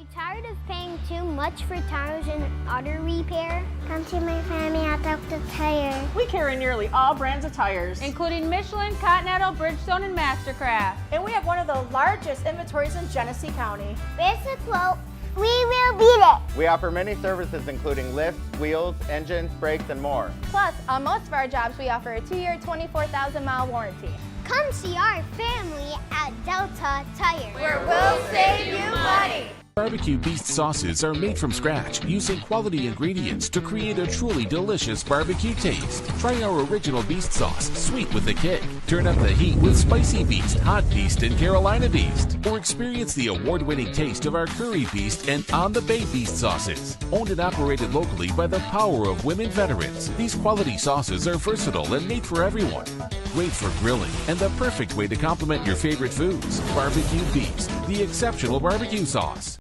you tired of paying too much for tires and auto repair? Come to my family at Dr. Tire. We carry nearly all brands of tires, including Michelin, Continental, Bridgestone, and Mastercraft. and we have one of the largest inventories in Genesee County. Basic quote, we will beat it. We offer many services including lifts, wheels, engines, brakes, and more. Plus, on most of our jobs, we offer a 2-year, 24,000-mile warranty. Come see our family at Delta Tire. Where we'll save you money. Barbecue Beast sauces are made from scratch using quality ingredients to create a truly delicious barbecue taste. Try our original Beast sauce, sweet with a kick. Turn up the heat with Spicy Beast, Hot Beast, and Carolina Beast. Or experience the award-winning taste of our Curry Beast and On the Bay Beast sauces. Owned and operated locally by the power of women veterans, these quality sauces are versatile and made for everyone. Great for grilling and the perfect way to complement your favorite foods. Barbecue Beast, the exceptional barbecue sauce.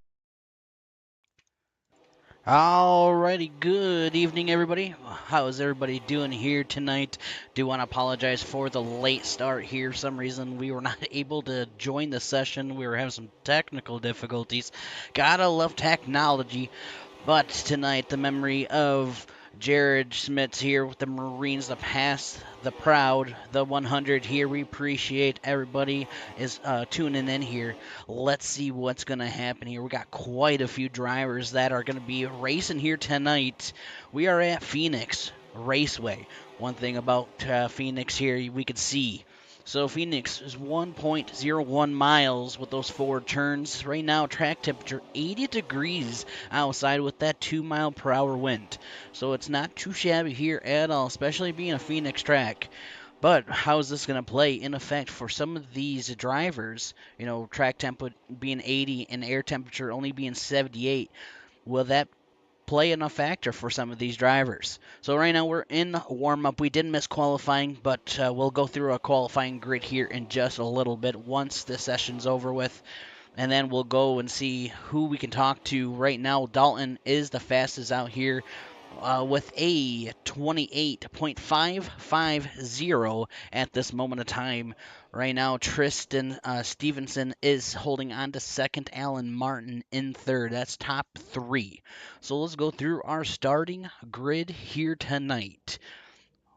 Alrighty, good evening everybody. How is everybody doing here tonight? Do want to apologize for the late start here. For some reason we were not able to join the session. We were having some technical difficulties. Gotta love technology. But tonight the memory of Jared Schmitz here with the Marines, the past, the proud, the 100 here. We appreciate everybody is tuning in here. Let's see what's going to happen here. We got quite a few drivers that are going to be racing here tonight. We are at Phoenix Raceway. One thing about Phoenix here we could see. So Phoenix is 1.01 miles with those 4 turns. Right now, track temperature 80 degrees outside with that 2-mile-per-hour wind. So it's not too shabby here at all, especially being a Phoenix track. But how is this going to play in effect for some of these drivers? You know, track temp being 80 and air temperature only being 78. Will that play enough factor for some of these drivers? So right now we're in warm-up. We did miss qualifying, but we'll go through a qualifying grid here in just a little bit once the session's over with, and then we'll go and see who we can talk to. Right now Dalton is the fastest out here with a 28.550 at this moment of time. Right now, Tristan Stevenson is holding on to second. Alan Martin in third. That's top 3. So let's go through our starting grid here tonight.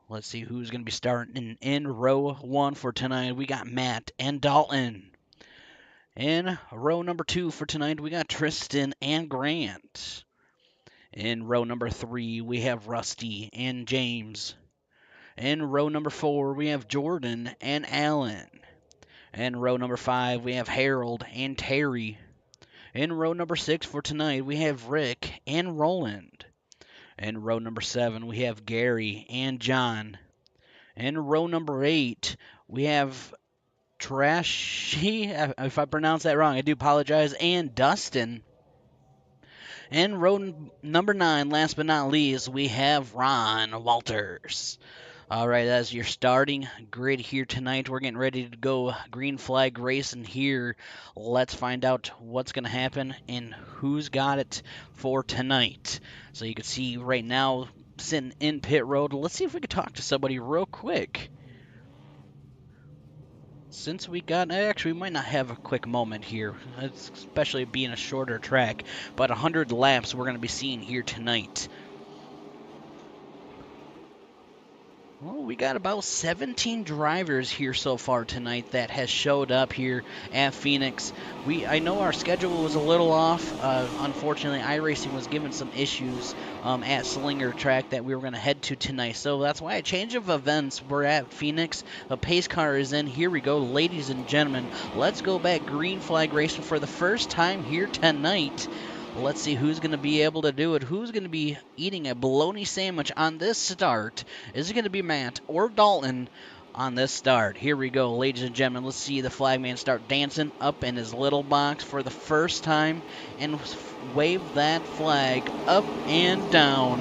Let's see who's going to be starting in row 1 for tonight. We got Matt and Dalton. In row number 2 for tonight, we got Tristan and Grant. In row number 3, we have Rusty and James. In row number 4, we have Jordan and Alan. In row number 5, we have Harold and Terry. In row number 6 for tonight, we have Rick and Roland. In row number 7, we have Gary and John. In row number 8, we have Trashy, if I pronounce that wrong, I do apologize, and Dustin. And row number 9, last but not least, we have Ron Walters. All right, that's your starting grid here tonight. We're getting ready to go green flag racing here. Let's find out what's going to happen and who's got it for tonight. So you can see right now, sitting in pit road. Let's see if we can talk to somebody real quick. Since we got, actually, we might not have a quick moment here, especially being a shorter track, but 100 laps we're going to be seeing here tonight. Well, we got about 17 drivers here so far tonight that has showed up here at Phoenix. I know our schedule was a little off. Unfortunately, iRacing was given some issues at Slinger track that we were going to head to tonight. So that's why a change of events. We're at Phoenix. A pace car is in. Here we go, ladies and gentlemen. Let's go back green flag racing for the first time here tonight. Let's see who's going to be able to do it. Who's going to be eating a bologna sandwich on this start? Is it going to be Matt or Dalton on this start? Here we go, ladies and gentlemen. Let's see the flagman start dancing up in his little box for the first time and wave that flag up and down.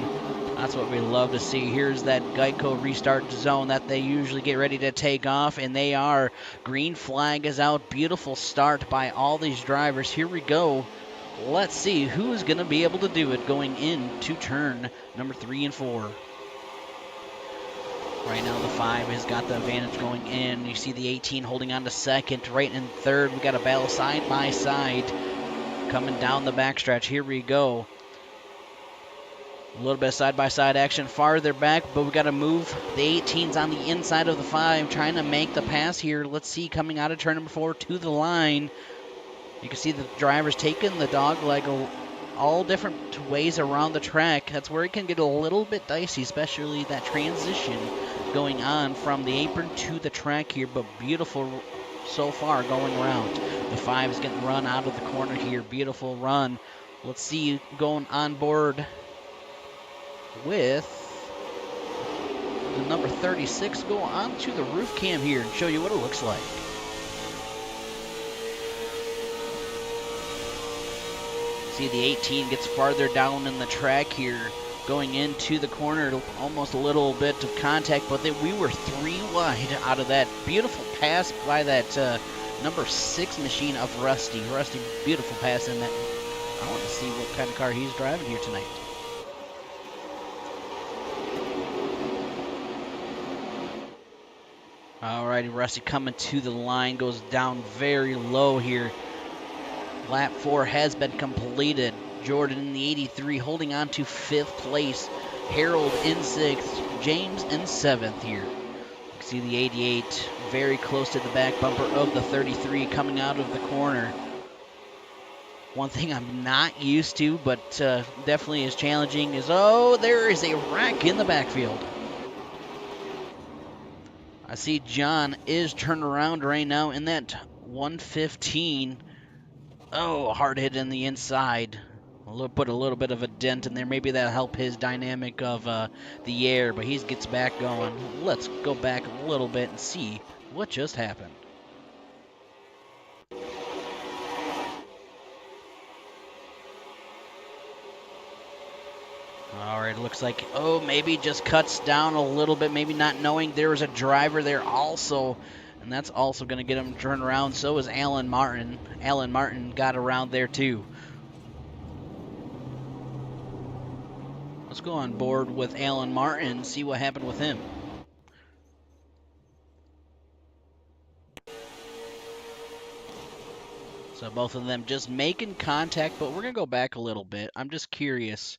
That's what we love to see. Here's that Geico restart zone that they usually get ready to take off, and they are. Green flag is out. Beautiful start by all these drivers. Here we go. Let's see who's going to be able to do it going into turn number 3 and 4. Right now the 5 has got the advantage going in. You see the 18 holding on to second. Right in third, we got a battle side by side. coming down the backstretch. Here we go. A little bit of side-by-side action farther back, but we got to move. The 18's on the inside of the 5, trying to make the pass here. Let's see, coming out of turn number 4 to the line. You can see the driver's taking the dog leg all different ways around the track. That's where it can get a little bit dicey, especially that transition going on from the apron to the track here, but beautiful so far going around. The 5 is getting run out of the corner here. Beautiful run. Let's see, going on board with the number 36. Go on to the roof cam here and show you what it looks like. See, the 18 gets farther down in the track here, going into the corner, almost a little bit of contact, but we were 3 wide out of that beautiful pass by that number 6 machine of Rusty. Rusty, beautiful pass in that. I want to see what kind of car he's driving here tonight. Alrighty, Rusty coming to the line, goes down very low here. Lap 4 has been completed. Jordan in the 83 holding on to 5th place. Harold in 6th. James in 7th here. You can see the 88 very close to the back bumper of the 33 coming out of the corner. One thing I'm not used to, but definitely is challenging, is there is a wreck in the backfield. I see John is turned around right now in that 115. Hard hit in the inside. Put a little bit of a dent in there. Maybe that'll help his dynamic of the air, but he gets back going. Let's go back a little bit and see what just happened. All right, looks like, maybe just cuts down a little bit, maybe not knowing there was a driver there also, and that's also going to get him turned around. So is Alan Martin. Alan Martin got around there too. Let's go on board with Alan Martin and see what happened with him. So both of them just making contact, but we're going to go back a little bit. I'm just curious.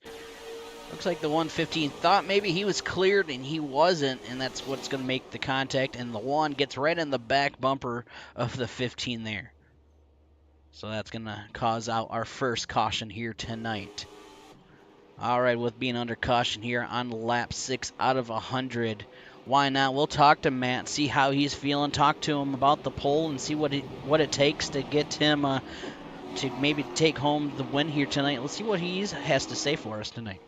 Looks like the 115 thought maybe he was cleared, and he wasn't, and that's what's going to make the contact. And the 1 gets right in the back bumper of the 15 there. So that's going to cause out our first caution here tonight. All right, with being under caution here on lap 6 out of 100. Why not? We'll talk to Matt, see how he's feeling, talk to him about the pole, and see what it takes to get him to maybe take home the win here tonight. Let's see what he has to say for us tonight.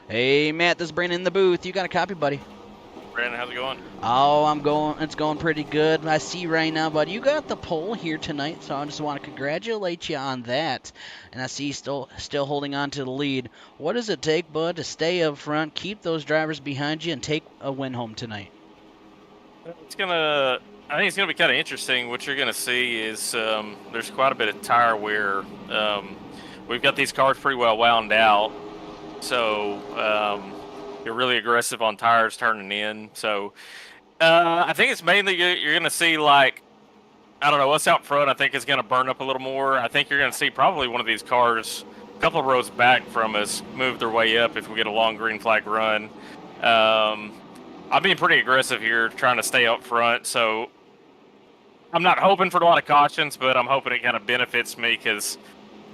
Hey, Matt, this is Brandon in the booth. You got a copy, buddy? Brandon, how's it going? It's going pretty good. I see right now, buddy, you got the pole here tonight, so I just want to congratulate you on that. And I see you still holding on to the lead. What does it take, bud, to stay up front, keep those drivers behind you, and take a win home tonight? I think it's gonna be kind of interesting. What you're gonna see is there's quite a bit of tire wear. We've got these cars pretty well wound out. So you're really aggressive on tires turning in. So I think it's mainly you're going to see, like, I don't know, what's out front I think is going to burn up a little more. I think you're going to see probably one of these cars a couple of rows back from us move their way up if we get a long green flag run. I'm being pretty aggressive here trying to stay up front. So I'm not hoping for a lot of cautions, but I'm hoping it kind of benefits me because,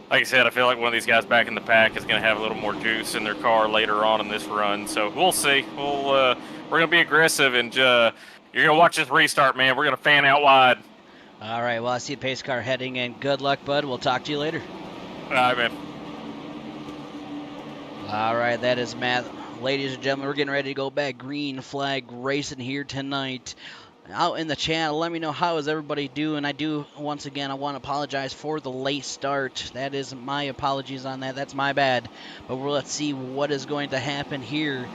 like I said, I feel like one of these guys back in the pack is going to have a little more juice in their car later on in this run. So we'll see. We're going to be aggressive, and you're going to watch this restart, man. We're going to fan out wide. All right, well, I see a pace car heading in. Good luck, bud. We'll talk to you later. All right, man. All right, that is Matt. Ladies and gentlemen, we're getting ready to go back green flag racing here tonight. Out in the chat, let me know how is everybody doing. I want to apologize for the late start. That is my apologies on that. That's my bad. But let's see what is going to happen here.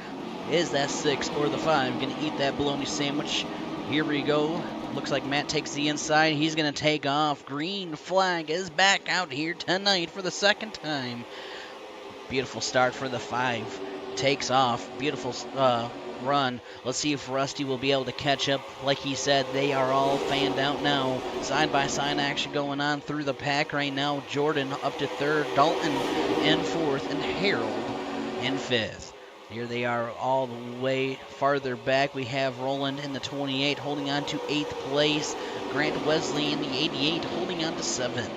Is that 6 or the 5 going to eat that bologna sandwich? Here we go. Looks like Matt takes the inside. He's going to take off. Green flag is back out here tonight for the second time. Beautiful start for the 5. Takes off. Beautiful run. Let's see if Rusty will be able to catch up. Like he said, they are all fanned out now. Side-by-side action going on through the pack right now. Jordan up to third, Dalton in fourth, and Harold in fifth. Here they are all the way farther back. We have Roland in the 28 holding on to 8th place. Grant Wesley in the 88 holding on to 7th.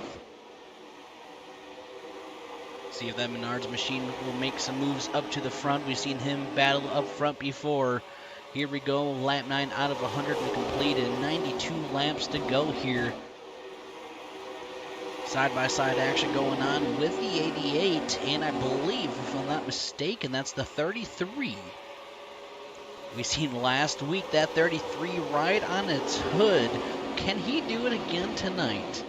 See if that Menards machine will make some moves up to the front. We've seen him battle up front before. Here we go, lap 9 out of 100 completed. 92 laps to go here. Side-by-side action going on with the 88, and I believe, if I'm not mistaken, that's the 33. We seen last week that 33 right on its hood. Can he do it again tonight?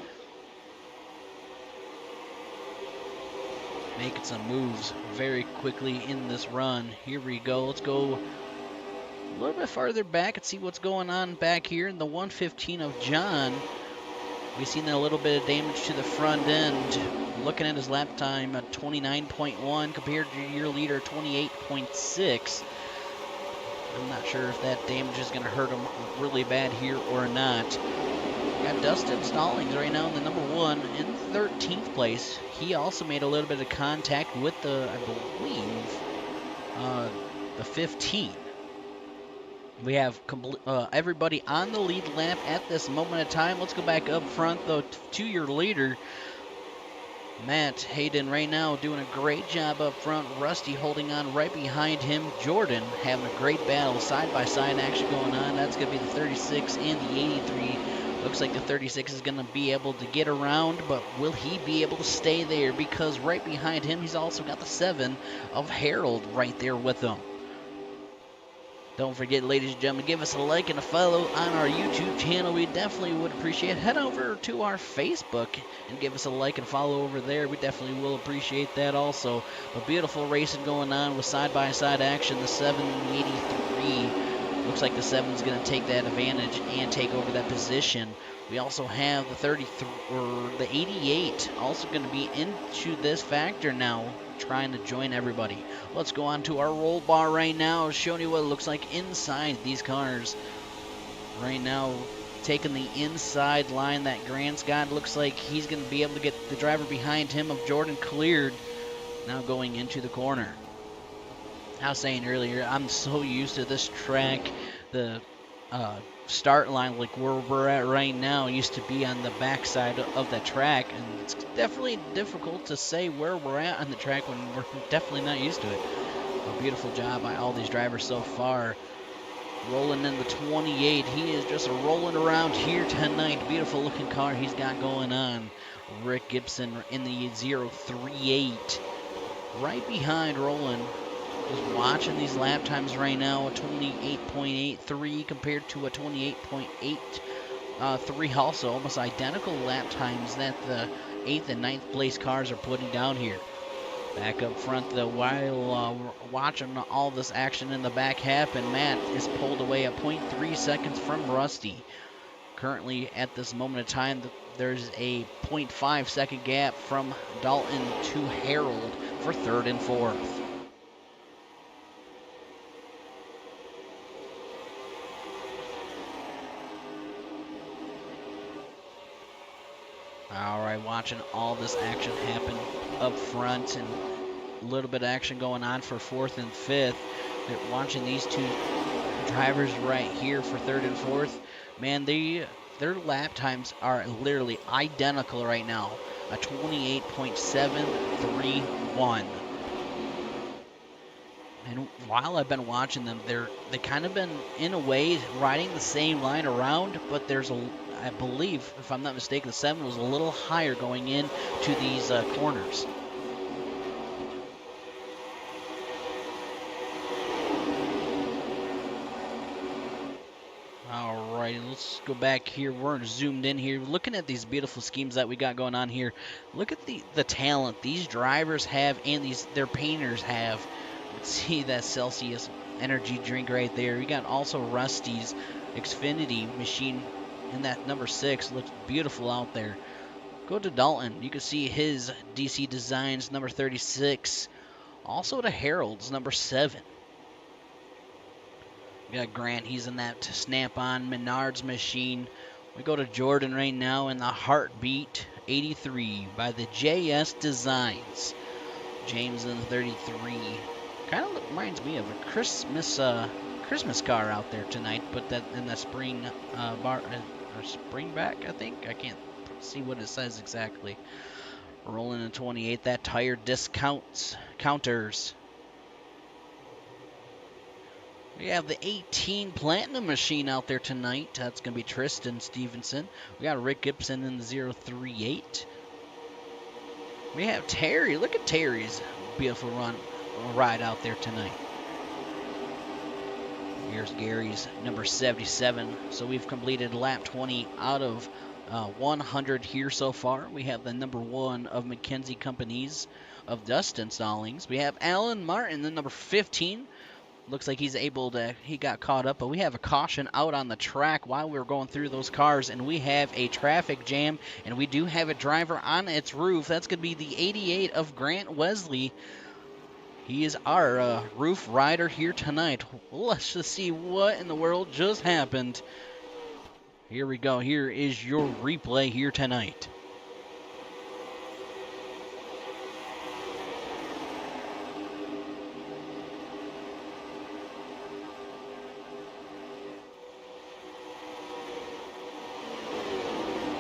Making some moves very quickly in this run. Here we go. Let's go a little bit farther back and see what's going on back here in the 115 of John. We've seen a little bit of damage to the front end. Looking at his lap time at 29.1 compared to your leader 28.6. I'm not sure if that damage is going to hurt him really bad here or not. Got Dustin Stallings right now in the number 1 in 13th place. He also made a little bit of contact with the, I believe, the 15. We have everybody on the lead lap at this moment of time. Let's go back up front, though, to your leader. Matt Hayden right now doing a great job up front. Rusty holding on right behind him. Jordan having a great battle. Side-by-side action going on. That's going to be the 36 and the 83. Looks like the 36 is going to be able to get around, but will he be able to stay there? Because right behind him, he's also got the 7 of Harold right there with him. Don't forget, ladies and gentlemen, give us a like and a follow on our YouTube channel. We definitely would appreciate it. Head over to our Facebook and give us a like and follow over there. We definitely will appreciate that also. A beautiful racing going on with side-by-side action. The 783. Looks like the 7 is going to take that advantage and take over that position. We also have the 33 or the 88 also going to be into this factor now, trying to join everybody. Let's go on to our roll bar right now, showing you what it looks like inside these cars. Right now, taking the inside line that Grant's got. Looks like he's going to be able to get the driver behind him of Jordan cleared. Now going into the corner. I was saying earlier, I'm so used to this track. The start line, like where we're at right now, used to be on the backside of the track, and it's definitely difficult to say where we're at on the track when we're definitely not used to it. A beautiful job by all these drivers so far. Rolling in the 28, he is just rolling around here tonight. Beautiful looking car he's got going on. Rick Gibson in the 038, right behind Roland. Just watching these lap times right now, a 28.83 compared to a 28.83, also almost identical lap times that the 8th and 9th place cars are putting down here. Back up front, though, while watching all this action in the back happen, Matt is pulled away a 0.3 seconds from Rusty. Currently, at this moment of time, there's a 0.5 second gap from Dalton to Harold for 3rd and 4th. All right, watching all this action happen up front and a little bit of action going on for 4th and 5th. They're watching these two drivers right here for 3rd and 4th. Man, their lap times are literally identical right now. A 28.731. And while I've been watching them, they kind of been, in a way, riding the same line around, but there's I believe, if I'm not mistaken, the 7 was a little higher going in to these corners. All right, let's go back here. We're zoomed in here, looking at these beautiful schemes that we got going on here. Look at the talent these drivers have and their painters have. Let's see that Celsius energy drink right there. We got also Rusty's Xfinity machine. And that number 6 looks beautiful out there. Go to Dalton. You can see his DC Designs number 36. Also to Harold's number 7. We got Grant. He's in that Snap-on Menards machine. We go to Jordan right now in the Heartbeat 83 by the JS Designs. James in the 33. Kind of reminds me of a Christmas car out there tonight, but that in the spring or springback, I think. I can't see what it says exactly. Rolling in 28. That tire counters. We have the 18 Platinum machine out there tonight. That's going to be Tristan Stevenson. We got Rick Gibson in the 038. We have Terry. Look at Terry's beautiful ride out there tonight. Here's Gary's number 77. So we've completed lap 20 out of 100 here so far. We have the number 1 of McKenzie Companies of Dust Installings. We have Alan Martin, the number 15. Looks like he got caught up, but we have a caution out on the track while we were going through those cars, and we have a traffic jam, and we do have a driver on its roof. That's going to be the 88 of Grant Wesley. He is our roof rider here tonight. Let's just see what in the world just happened. Here we go. Here is your replay here tonight.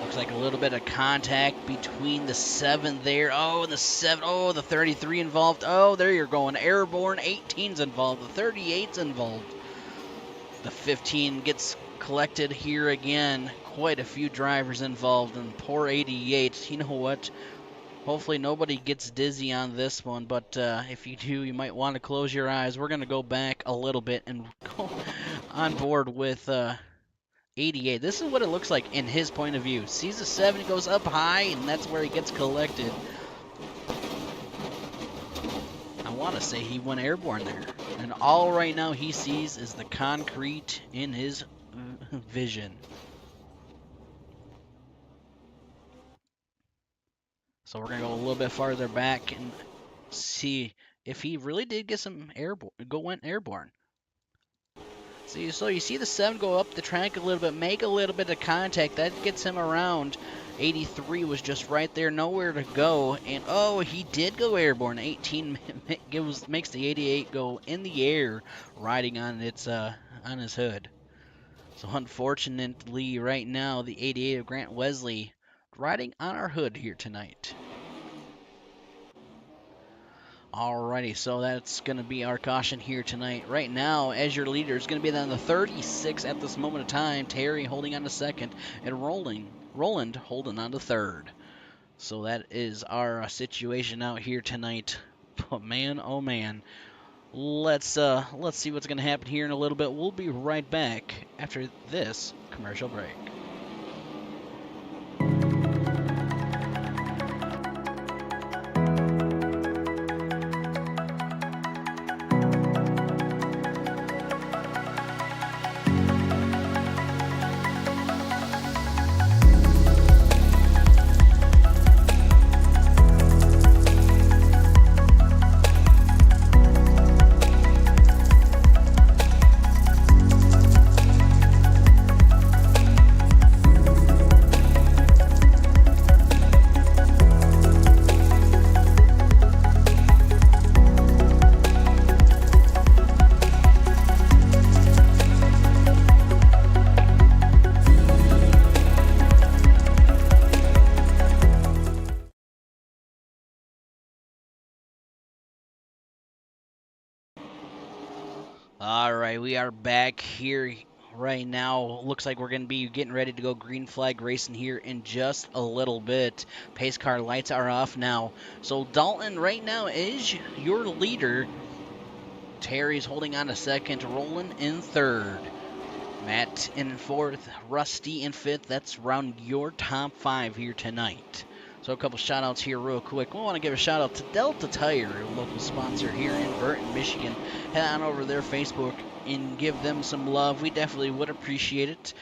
Looks like a little bit of contact between the 7 there. Oh, and the 7. Oh, the 33 involved. Oh, there you're going. Airborne 18's involved. The 38's involved. The 15 gets collected here again. Quite a few drivers involved. And poor 88. You know what? Hopefully nobody gets dizzy on this one. But if you do, you might want to close your eyes. We're going to go back a little bit and go on board with 88. This is what it looks like in his point of view. Sees the 7, goes up high, and that's where he gets collected. I want to say he went airborne there. And all right now he sees is the concrete in his vision. So we're going to go a little bit farther back and see if he really did get some went airborne. So you see the 7 go up the track a little bit, make a little bit of contact. That gets him around. 83 was just right there, nowhere to go. And, oh, he did go airborne. 18 makes the 88 go in the air, riding on his hood. So, unfortunately, right now, the 88 of Grant Wesley riding on our hood here tonight. Alrighty, so that's going to be our caution here tonight. Right now, as your leader, is going to be on the 36 at this moment of time. Terry holding on to second, and Roland holding on to third. So that is our situation out here tonight. But man, oh man. Let's see what's going to happen here in a little bit. We'll be right back after this commercial break. All right, we are back here right now. Looks like we're going to be getting ready to go green flag racing here in just a little bit. Pace car lights are off now. So Dalton right now is your leader. Terry's holding on to second, Roland in third. Matt in fourth, Rusty in fifth. That's around your top 5 here tonight. So a couple shout outs here real quick. We want to give a shout out to Delta Tire, a local sponsor here in Burton, Michigan. Head on over to their Facebook and give them some love. We definitely would appreciate it.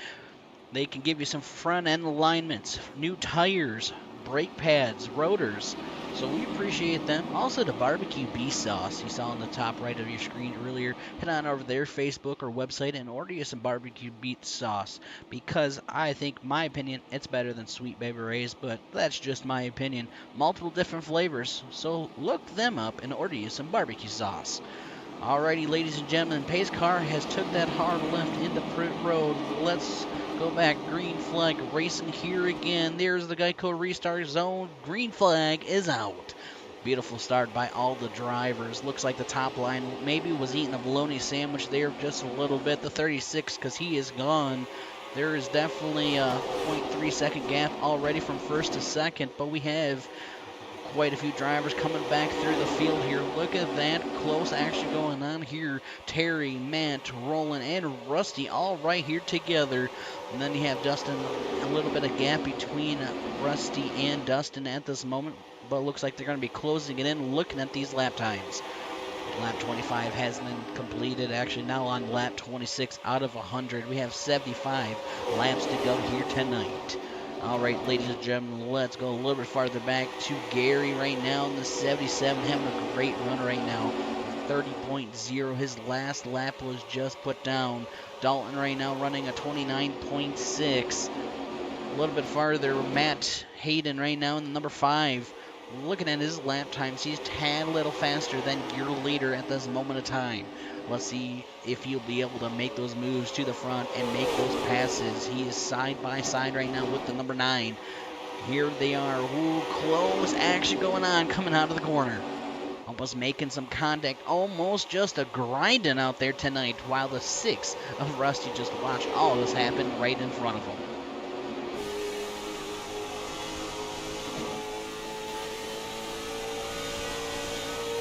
They can give you some front end alignments, new tires, brake pads, rotors. So we appreciate them. Also the barbecue beef sauce you saw on the top right of your screen earlier. Head on over to their Facebook or website and order you some barbecue beef sauce, because I think, my opinion, it's better than Sweet Baby Ray's, but that's just my opinion. Multiple different flavors, so look them up and order you some barbecue sauce. Alrighty, ladies and gentlemen, pace car has took that hard left into pit road. Let's go back. Green flag racing here again. There's the Geico restart zone. Green flag is out. Beautiful start by all the drivers. Looks like the top line maybe was eating a bologna sandwich there just a little bit. The 36, because he is gone. There is definitely a 0.3 second gap already from first to second, but we have quite a few drivers coming back through the field here. Look at that close action going on here. Terry, Matt, Roland, and Rusty all right here together. And then you have Dustin, a little bit of gap between Rusty and Dustin at this moment, but it looks like they're going to be closing it in looking at these lap times. Lap 25 has been completed. Actually, now on lap 26 out of 100. We have 75 laps to go here tonight. All right, ladies and gentlemen, let's go a little bit farther back to Gary right now in the 77, having a great run right now. 30.0. His last lap was just put down. Dalton right now running a 29.6. A little bit farther, Matt Hayden right now in the number 5. Looking at his lap times, he's a tad little faster than your leader at this moment of time. Let's see if he'll be able to make those moves to the front and make those passes. He is side by side right now with the number 9. Here they are. Ooh, close action going on, coming out of the corner. Almost making some contact, almost just a grinding out there tonight, while the 6 of Rusty just watched all this happen right in front of him.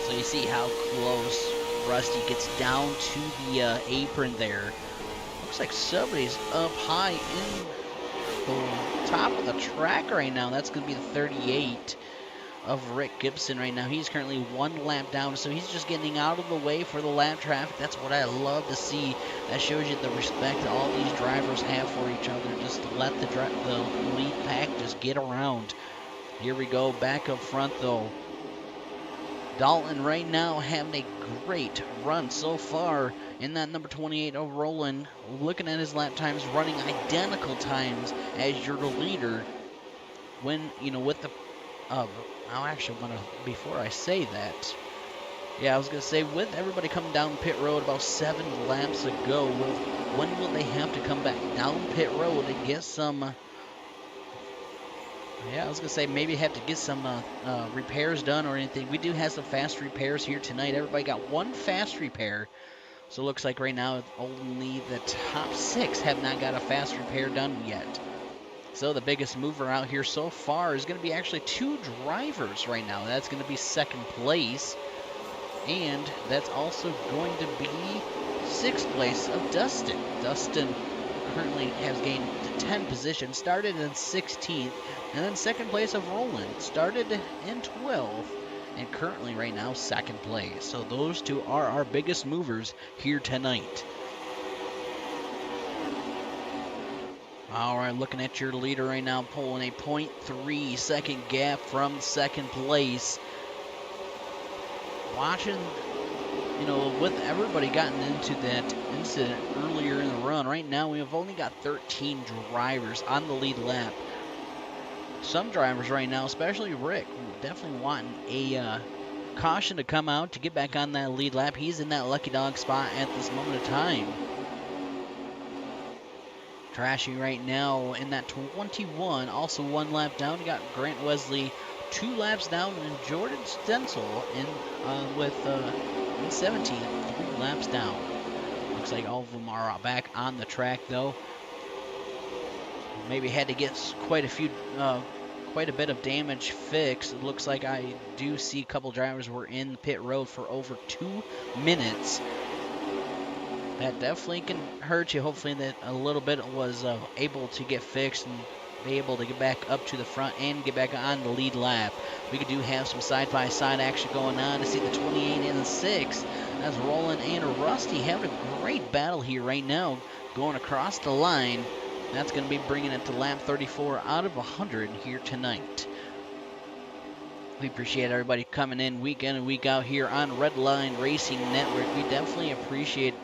So you see how close Rusty gets down to the apron there. Looks like somebody's up high in the top of the track right now. That's going to be the 38 of Rick Gibson right now. He's currently 1 lap down, so he's just getting out of the way for the lap traffic. That's what I love to see. That shows you the respect all these drivers have for each other. Just let the lead pack just get around. Here we go, back up front though. Dalton right now having a great run so far in that number 28 of Roland. Looking at his lap times, running identical times as your leader. When, you know, with the, before I say that, yeah, I was going to say, with everybody coming down pit road about 7 laps ago, when will they have to come back down pit road and get some, yeah, I was going to say maybe have to get some repairs done or anything. We do have some fast repairs here tonight. Everybody got 1 fast repair. So it looks like right now only the top 6 have not got a fast repair done yet. So the biggest mover out here so far is going to be actually 2 drivers right now. That's going to be second place. And that's also going to be 6th place of Dustin. Dustin currently has gained 10 position, started in 16th, and then 2nd place of Roland, started in 12th, and currently right now 2nd place. So those 2 are our biggest movers here tonight. All right, looking at your leader right now, pulling a 0.3 second gap from 2nd place. Watching, you know, with everybody gotten into that incident earlier in the run, right now we have only got 13 drivers on the lead lap. Some drivers right now, especially Rick, definitely wanting a caution to come out to get back on that lead lap. He's in that lucky dog spot at this moment of time. Trashy right now in that 21, also 1 lap down. You got Grant Wesley 2 laps down, and Jordan Stencil in 17th, 3 laps down. Looks like all of them are back on the track though. Maybe had to get quite a bit of damage fixed. It looks like I do see a couple drivers were in pit road for over 2 minutes. That definitely can hurt you. Hopefully that a little bit was able to get fixed and be able to get back up to the front and get back on the lead lap. We do have some side-by-side action going on to see the 28 and the 6. That's Roland and Rusty having a great battle here right now, going across the line. That's going to be bringing it to lap 34 out of 100 here tonight. We appreciate everybody coming in week in and week out here on Redline Racing Network. We definitely appreciate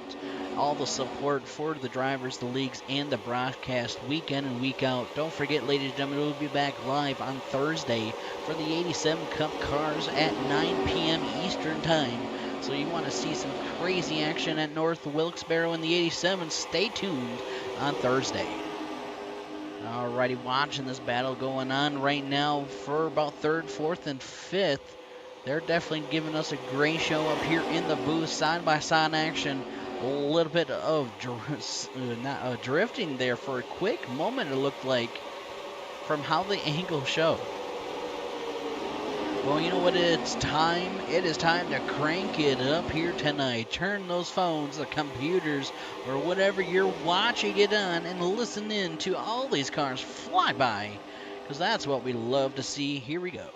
all the support for the drivers, the leagues, and the broadcast week in and week out. Don't forget, ladies and gentlemen, we'll be back live on Thursday for the 87 Cup Cars at 9 p.m. Eastern Time. So you want to see some crazy action at North Wilkes-Barre in the 87, stay tuned on Thursday. Alrighty, watching this battle going on right now for about 3rd, 4th, and 5th. They're definitely giving us a great show up here in the booth, side-by-side action. A little bit of drifting there for a quick moment, it looked like, from how the angle showed. Well, you know what it's time? It is time to crank it up here tonight. Turn those phones, the computers, or whatever you're watching it on and listen in to all these cars fly by, because that's what we love to see. Here we go.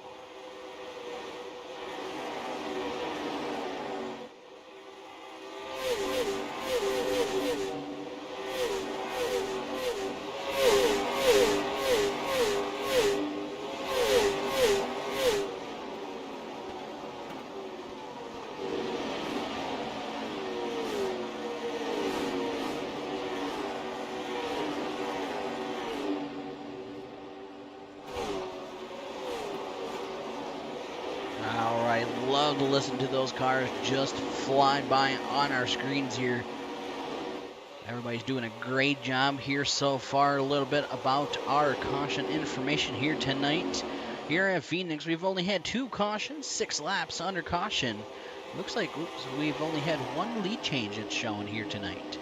Love to listen to those cars just fly by on our screens here. Everybody's doing a great job here so far. A little bit about our caution information here tonight. Here at Phoenix, we've only had 2 cautions, 6 laps under caution. Looks like we've only had 1 lead change it's showing here tonight.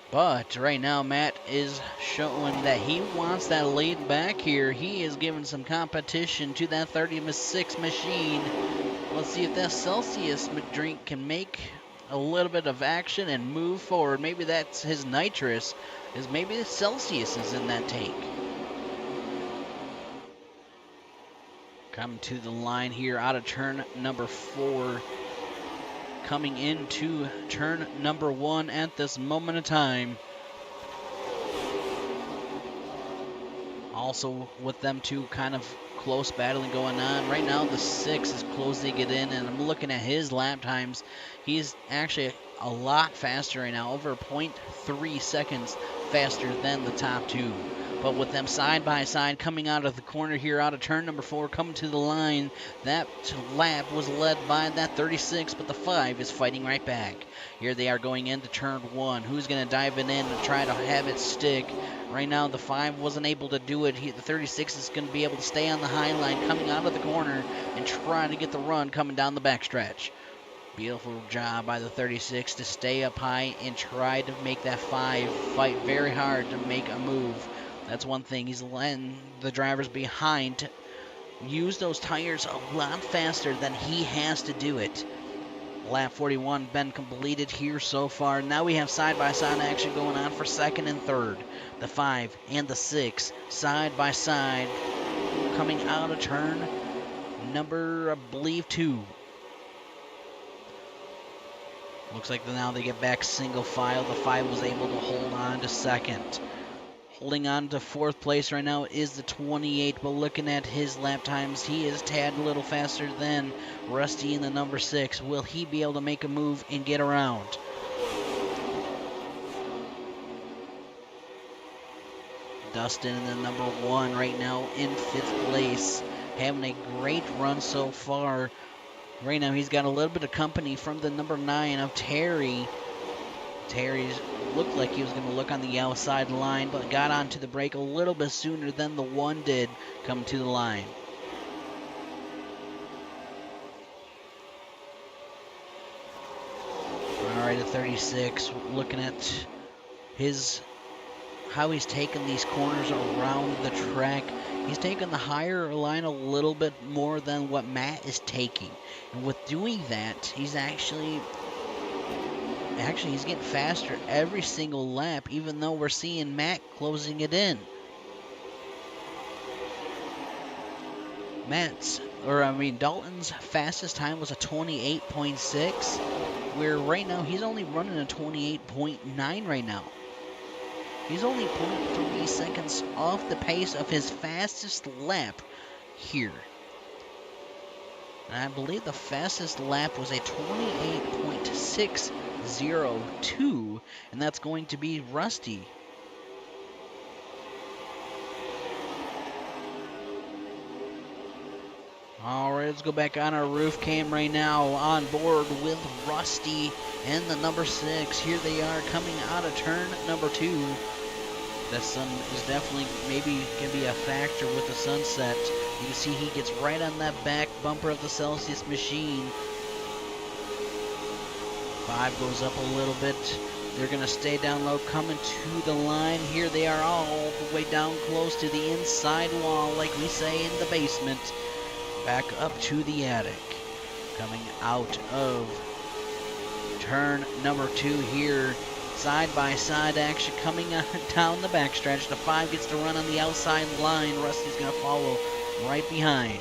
But right now, Matt is showing that he wants that lead back here. He is giving some competition to that 36 machine. Let's see if that Celsius drink can make a little bit of action and move forward. Maybe that's his nitrous, is maybe the Celsius is in that tank. Coming to the line here out of turn number 4. Coming into turn number 1 at this moment of time. Also with them two kind of close battling going on. Right now the 6 is closing it in, and I'm looking at his lap times. He's actually a lot faster right now, over 0.3 seconds faster than the top 2. But with them side by side coming out of the corner here, out of turn number 4, coming to the line, that lap was led by that 36, but the 5 is fighting right back. Here they are going into turn 1. Who's going to dive it in and try to have it stick? Right now the 5 wasn't able to do it. The 36 is going to be able to stay on the high line, coming out of the corner and trying to get the run coming down the backstretch. Beautiful job by the 36 to stay up high and try to make that 5 fight very hard to make a move. That's one thing. He's letting the drivers behind use those tires a lot faster than he has to do it. Lap 41 been completed here so far. Now we have side-by-side action going on for 2nd and 3rd. The 5 and the 6 side-by-side coming out of turn number, I believe, 2. Looks like now they get back single file. The 5 was able to hold on to 2nd. Holding on to 4th place right now is the 28, but looking at his lap times, he is tad a little faster than Rusty in the number 6. Will he be able to make a move and get around? Dustin in the number 1 right now in 5th place, having a great run so far. Right now he's got a little bit of company from the number 9 of Terry. Terry's looked like he was going to look on the outside line, but got onto the brake a little bit sooner than the 1 did come to the line. All right, the 36, looking at how he's taking these corners around the track. He's taking the higher line a little bit more than what Matt is taking. And with doing that, he's actually he's getting faster every single lap, even though we're seeing Matt closing it in. Dalton's fastest time was a 28.6, where right now he's only running a 28.9 right now. He's only 0.3 seconds off the pace of his fastest lap here. And I believe the fastest lap was a 28.602, and that's going to be Rusty. All right, let's go back on our roof cam right now. On board with Rusty and the number 6. Here they are coming out of turn number 2. The sun is definitely maybe can be a factor with the sunset. You can see he gets right on that back bumper of the Celsius machine. 5 goes up a little bit. They're going to stay down low, coming to the line. Here they are all the way down close to the inside wall, like we say in the basement. Back up to the attic. Coming out of turn number 2 here. Side-by-side action coming down the backstretch. The 5 gets to run on the outside line. Rusty's going to follow right behind.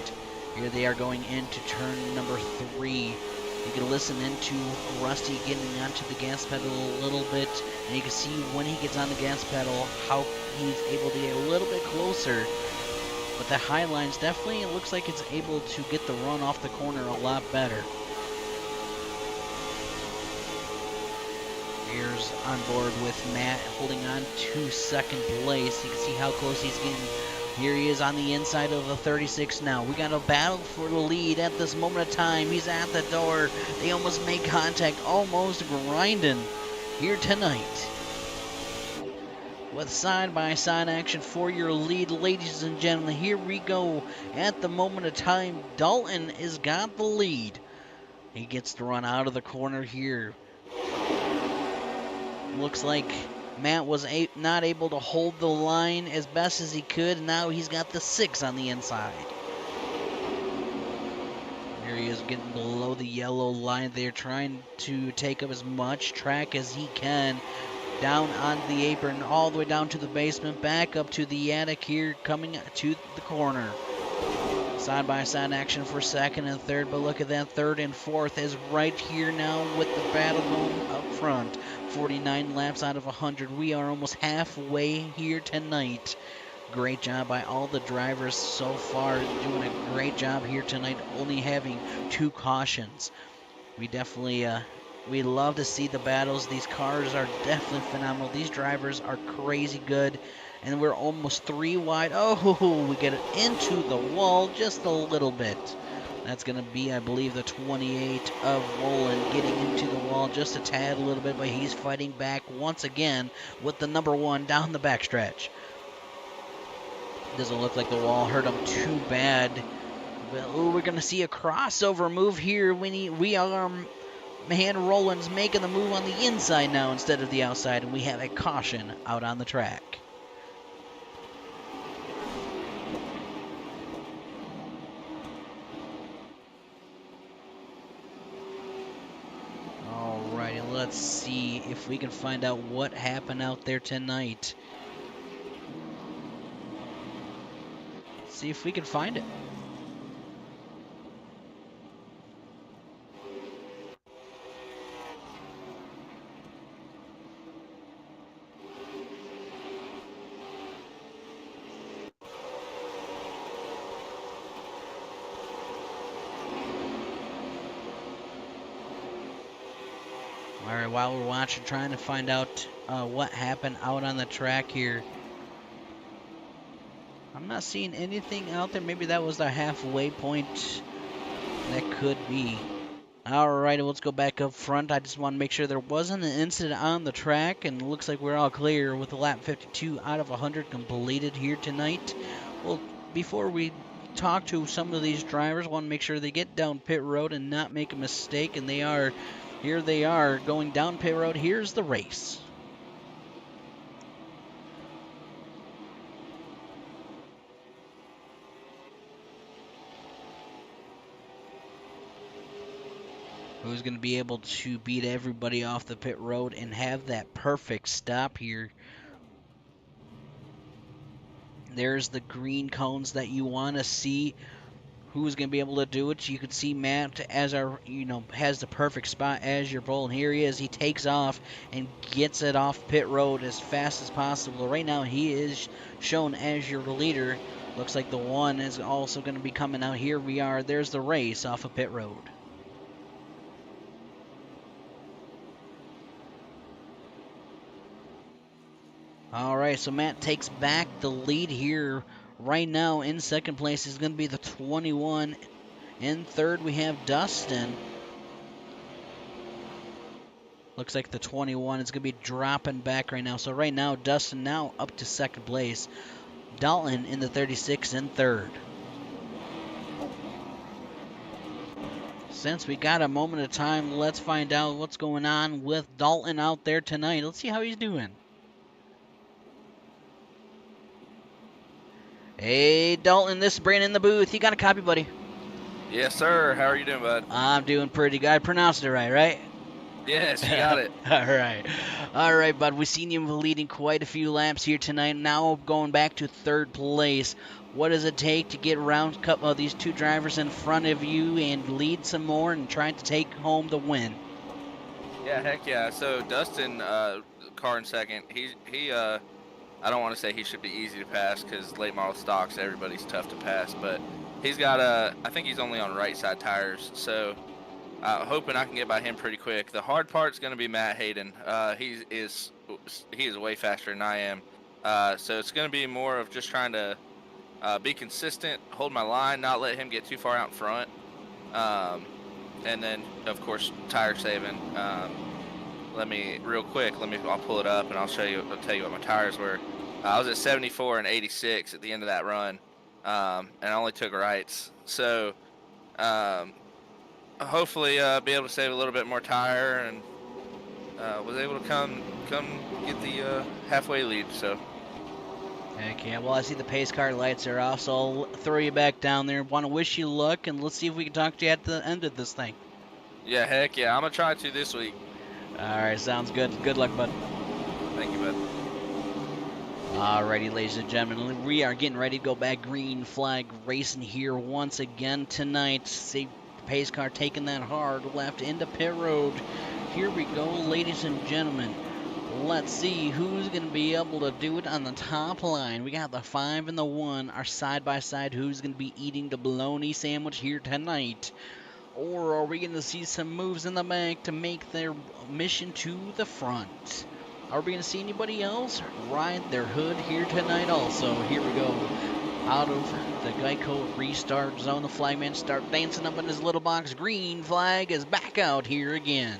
Here they are going into turn number 3. You can listen into Rusty getting onto the gas pedal a little bit. And you can see when he gets on the gas pedal how he's able to get a little bit closer. But the high lines definitely, it looks like it's able to get the run off the corner a lot better. Here's on board with Matt holding on to second place. You can see how close he's getting. Here he is on the inside of the 36 now. We got a battle for the lead at this moment of time. He's at the door. They almost make contact, almost grinding here tonight. With side-by-side action for your lead, ladies and gentlemen. Here we go. At the moment of time, Dalton has got the lead. He gets to run out of the corner here. Looks like Matt was not able to hold the line as best as he could. Now he's got the 6 on the inside. Here he is getting below the yellow line. They're trying to take up as much track as he can. Down on the apron, all the way down to the basement, back up to the attic here, coming to the corner. Side-by-side action for second and third, but look at that, third and fourth is right here now with the battle going up front. 49 laps out of 100. We are almost halfway here tonight. Great job by all the drivers so far, doing a great job here tonight, only having 2 cautions. We definitely we love to see the battles. These cars are definitely phenomenal. These drivers are crazy good. And we're almost 3 wide. Oh, we get it into the wall just a little bit. That's going to be, I believe, the 28 of Roland getting into the wall just a tad a little bit. But he's fighting back once again with the number 1 down the backstretch. Doesn't look like the wall hurt him too bad. But, ooh, we're going to see a crossover move here. We are... Man, Roland's making the move on the inside now instead of the outside, and we have a caution out on the track. Alrighty, let's see if we can find out what happened out there tonight. See if we can find it. Alright, while we're watching, trying to find out what happened out on the track here. I'm not seeing anything out there. Maybe that was the halfway point. That could be. Alright, let's go back up front. I just want to make sure there wasn't an incident on the track. And it looks like we're all clear with the lap 52 out of 100 completed here tonight. Well, before we talk to some of these drivers, I want to make sure they get down pit road and not make a mistake. And they are... Here they are going down pit road. Here's the race. Who's going to be able to beat everybody off the pit road and have that perfect stop here? There's the green cones that you want to see. Who's going to be able to do it? You can see Matt as our, has the perfect spot as your pole. And here he is. He takes off and gets it off pit road as fast as possible. Right now, he is shown as your leader. Looks like the 1 is also going to be coming out. Here we are. There's the race off of pit road. All right, so Matt takes back the lead here. Right now in second place is going to be the 21. In third, we have Dustin. Looks like the 21 is going to be dropping back right now. So right now, Dustin now up to second place. Dalton in the 36 in third. Since we got a moment of time, let's find out what's going on with Dalton out there tonight. Let's see how he's doing. Hey, Dalton, this is Brandon in the booth. You got a copy, buddy? Yes, sir. How are you doing, bud? I'm doing pretty good. I pronounced it right? Yes, you got it. All right, bud. We've seen you leading quite a few laps here tonight. Now going back to third place. What does it take to get around a couple of these two drivers in front of you and lead some more and try to take home the win? Yeah, heck yeah. So Dustin, car in second. He I don't want to say he should be easy to pass because late model stocks, everybody's tough to pass. But he's got I think he's only on right side tires. So hoping I can get by him pretty quick. The hard part's going to be Matt Hayden. He is way faster than I am. So it's going to be more of just trying to be consistent, hold my line, not let him get too far out in front. And then, of course, tire saving. I'll pull it up and I'll tell you what my tires were. I was at 74 and 86 at the end of that run, and I only took rights. So hopefully be able to save a little bit more tire, and was able to come get the halfway lead. So. Heck yeah. Well, I see the pace car lights are off, so I'll throw you back down there. Want to wish you luck, and let's see if we can talk to you at the end of this thing. Yeah, heck yeah. I'm going to try to this week. All right, sounds good. Good luck, bud. Thank you, bud. Alrighty, ladies and gentlemen, we are getting ready to go back green flag racing here once again tonight. See pace car taking that hard left into pit road. Here we go, ladies and gentlemen. Let's see who's going to be able to do it on the top line. We got the 5 and the 1 are side by side. Who's going to be eating the bologna sandwich here tonight? Or are we going to see some moves in the back to make their mission to the front? Are we going to see anybody else ride their hood here tonight also? Here we go. Out of the Geico restart zone, the flagman start dancing up in his little box. Green flag is back out here again.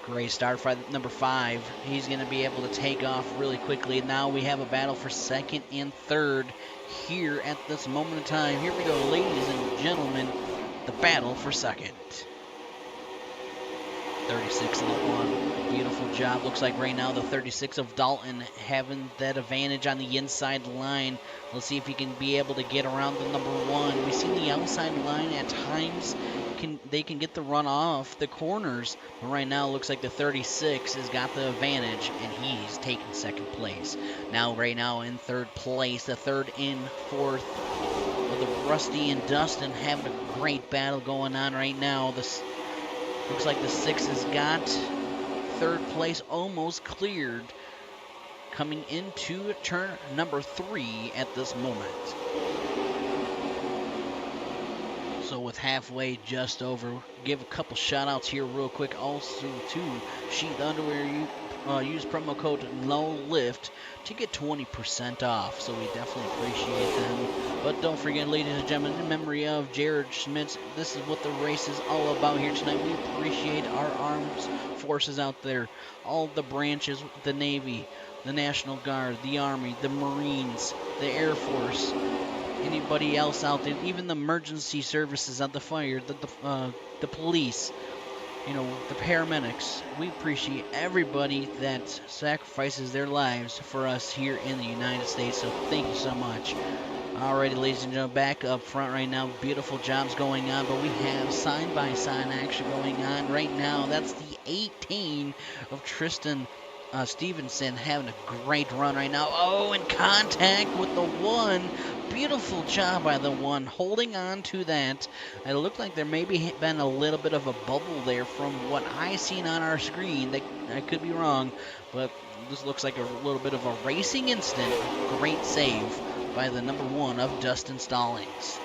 Great start for number 5. He's going to be able to take off really quickly. Now we have a battle for second and third here at this moment in time. Here we go, ladies and gentlemen. The battle for second. 36 and the 1. Beautiful job. Looks like right now the 36 of Dalton having that advantage on the inside line. Let's see if he can be able to get around the number 1. We see the outside line at times. They can get the run off the corners. But right now it looks like the 36 has got the advantage and he's taking second place. Now right now in third place, the third and fourth. The Rusty and Dustin having a great battle going on right now. This looks like the 6 has got third place almost cleared. Coming into turn number 3 at this moment. So with halfway just over, give a couple shout outs here real quick. Also to Sheath Underwear. Use promo code LOWLIFT to get 20% off. So we definitely appreciate them. But don't forget, ladies and gentlemen, in memory of Jared Schmitz, this is what the race is all about here tonight. We appreciate our armed forces out there, all the branches, the Navy, the National Guard, the Army, the Marines, the Air Force, anybody else out there, even the emergency services at the fire, the police. You know, the paramedics. We appreciate everybody that sacrifices their lives for us here in the United States, so thank you so much. Alrighty, ladies and gentlemen, back up front right now. Beautiful jobs going on, but we have side-by-side action going on right now. That's the 18 of Tristan Stevenson having a great run right now. Oh, in contact with the 1. Beautiful job by the 1, holding on to that. It looked like there may be been a little bit of a bubble there from what I seen on our screen. I could be wrong, but this looks like a little bit of a racing incident. Great save by the number 1 of Dustin Stallings.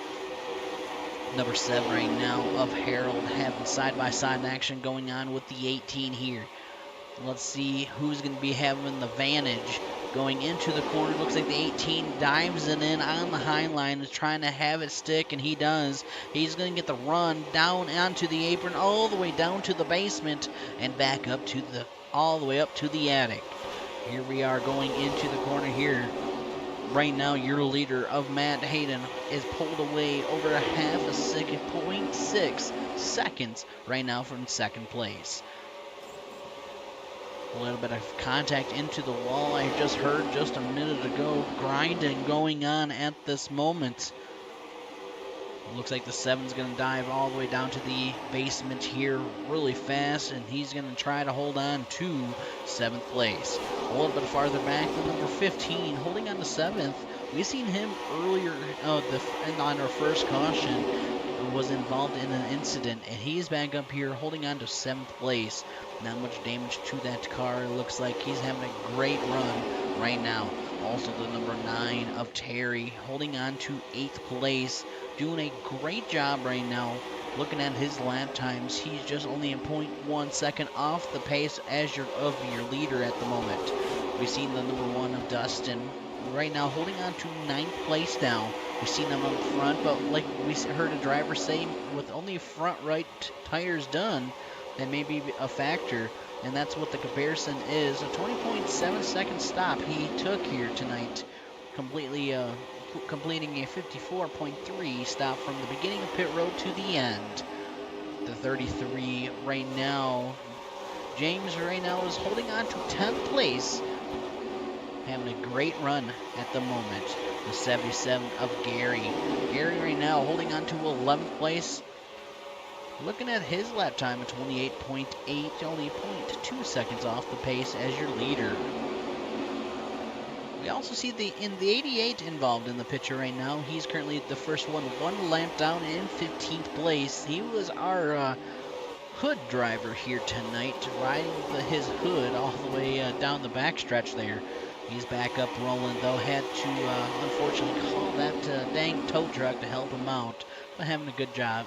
Number 7 right now of Harold having side-by-side action going on with the 18 here. Let's see who's going to be having the advantage going into the corner. Looks like the 18 dives it in on the high line, is trying to have it stick, and he does. He's going to get the run down onto the apron, all the way down to the basement, and back up to the, all the way up to the attic. Here we are going into the corner here. Right now, your leader of Matt Hayden is pulled away over a half a second, 0.6 seconds right now from second place. A little bit of contact into the wall. I just heard just a minute ago, grinding going on at this moment. Looks like the 7's going to dive all the way down to the basement here really fast, and he's going to try to hold on to 7th place. A little bit farther back, the number 15 holding on to 7th. We've seen him earlier on our first caution, was involved in an incident, and he's back up here holding on to 7th place. Not much damage to that car. It looks like he's having a great run right now. Also the number 9 of Terry holding on to 8th place, doing a great job right now. Looking at his lap times, he's just only a 0.1 second off the pace as your leader at the moment. We've seen the number 1 of Dustin right now holding on to 9th place now. We've seen them up front, but like we heard a driver say, with only front right tires done, that may be a factor, and that's what the comparison is. A 20.7 second stop he took here tonight, completing a 54.3 stop from the beginning of pit road to the end. The 33 right now, James right now is holding on to 10th place, having a great run at the moment. The 77 of Gary. Gary right now holding on to 11th place. Looking at his lap time at 28.8, only 0.2 seconds off the pace as your leader. We also see the 88 involved in the picture right now. He's currently the first one lap down in 15th place. He was our hood driver here tonight, riding his hood all the way down the backstretch there. He's back up rolling, though. Had to, unfortunately, call that dang tow truck to help him out. But having a good job,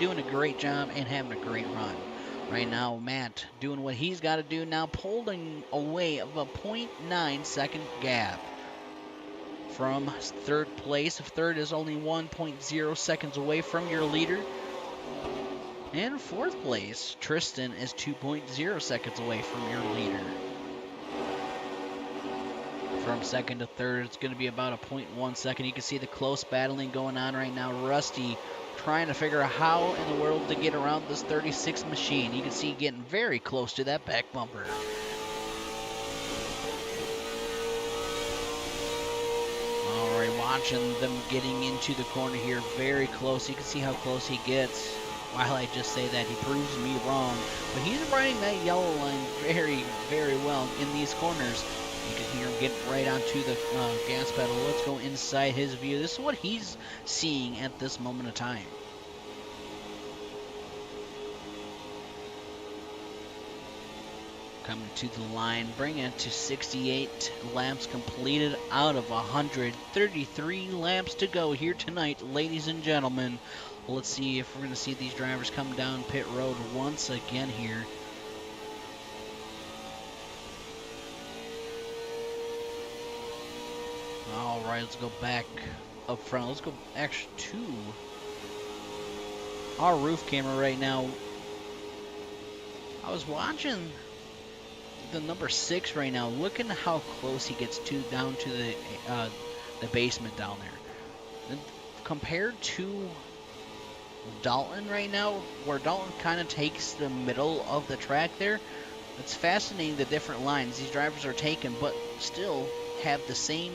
doing a great job and having a great run. Right now, Matt doing what he's got to do now, pulling away of a 0.9 second gap from 3rd place. If 3rd is only 1.0 seconds away from your leader. And 4th place, Tristan is 2.0 seconds away from your leader. From 2nd to 3rd, it's going to be about a 0.1 second. You can see the close battling going on right now. Rusty trying to figure out how in the world to get around this 36 machine. You can see getting very close to that back bumper. All right, watching them getting into the corner here, very close. You can see how close he gets. While I just say that, he proves me wrong. But he's riding that yellow line very, very well in these corners. You can hear him get right onto the gas pedal. Let's go inside his view. This is what he's seeing at this moment of time. Coming to the line, bringing it to 68 laps completed out of 133 laps to go here tonight, ladies and gentlemen. Let's see if we're going to see these drivers come down pit road once again here. All right, let's go back up front. Let's go actually to our roof camera right now. I was watching the number 6 right now, looking at how close he gets down to the basement down there. And compared to Dalton right now, where Dalton kind of takes the middle of the track there, it's fascinating the different lines these drivers are taking, but still have the same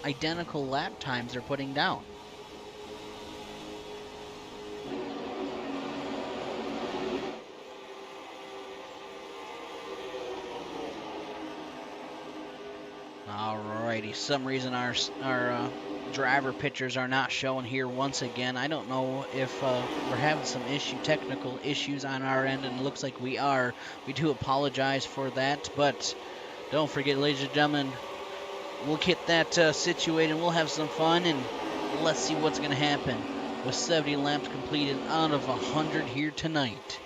identical lap times they're putting down. Alrighty, some reason our driver pictures are not showing here once again. I don't know if we're having some technical issues on our end, and it looks like we are. We do apologize for that, but don't forget, ladies and gentlemen, we'll get that situated and we'll have some fun, and let's see what's going to happen with 70 laps completed out of 100 here tonight.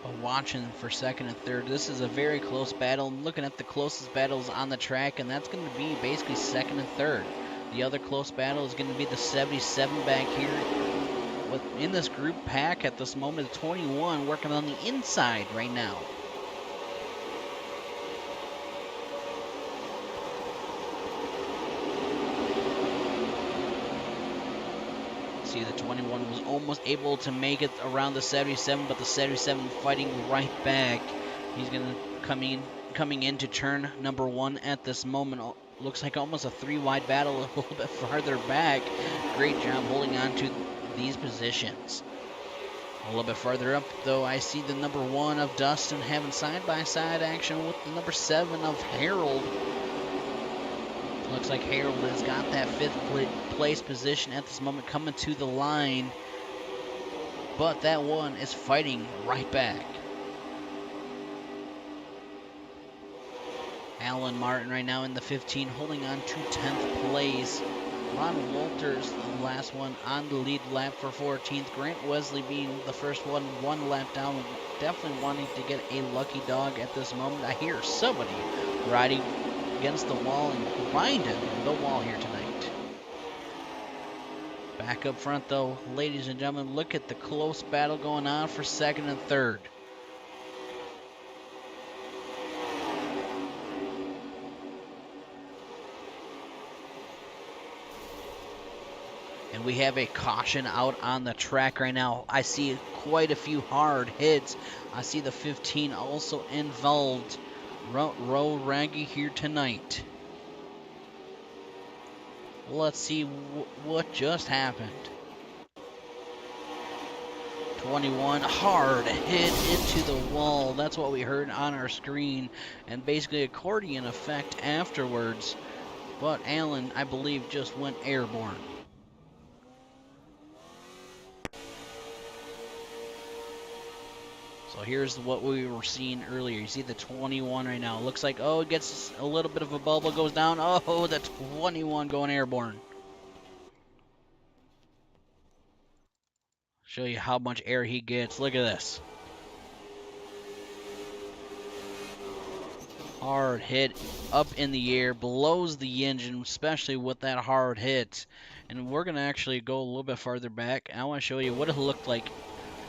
But watching for second and third, this is a very close battle. I'm looking at the closest battles on the track, and that's going to be basically second and third. The other close battle is going to be the 77 back here. In this group pack at this moment, the 21 working on the inside right now. See, the 21 was almost able to make it around the 77, but the 77 fighting right back. He's going to coming into turn number 1 at this moment. Looks like almost a 3-wide battle a little bit farther back. Great job holding on to these positions. A little bit farther up, though, I see the number 1 of Dustin having side-by-side action with the number 7 of Harold. Looks like Harold has got that 5th place position at this moment coming to the line. But that one is fighting right back. Alan Martin right now in the 15, holding on to 10th place. Ron Walters, the last one on the lead lap for 14th. Grant Wesley being the first one lap down. Definitely wanting to get a lucky dog at this moment. I hear somebody riding against the wall and grinding the wall here tonight. Back up front, though, ladies and gentlemen, look at the close battle going on for second and third. And we have a caution out on the track right now. I see quite a few hard hits. I see the 15 also involved. Roe Raggy here tonight. Let's see what just happened. 21, hard hit into the wall. That's what we heard on our screen. And basically accordion effect afterwards. But Allen, I believe, just went airborne. So here's what we were seeing earlier. You see the 21 right now. Looks like, oh, it gets a little bit of a bubble, goes down. Oh, the 21 going airborne. Show you how much air he gets. Look at this. Hard hit up in the air, blows the engine, especially with that hard hit. And we're going to actually go a little bit farther back. I want to show you what it looked like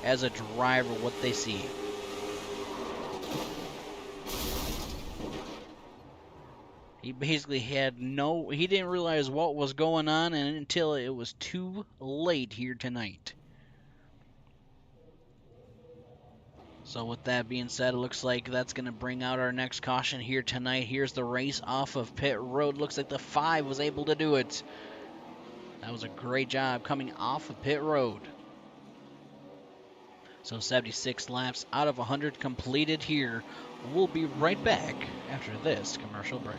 as a driver, what they see. He basically he didn't realize what was going on and until it was too late here tonight. So with that being said, it looks like that's going to bring out our next caution here tonight. Here's the race off of pit road. Looks like the 5 was able to do it. That was a great job coming off of pit road. So 76 laps out of 100 completed here. We'll be right back after this commercial break.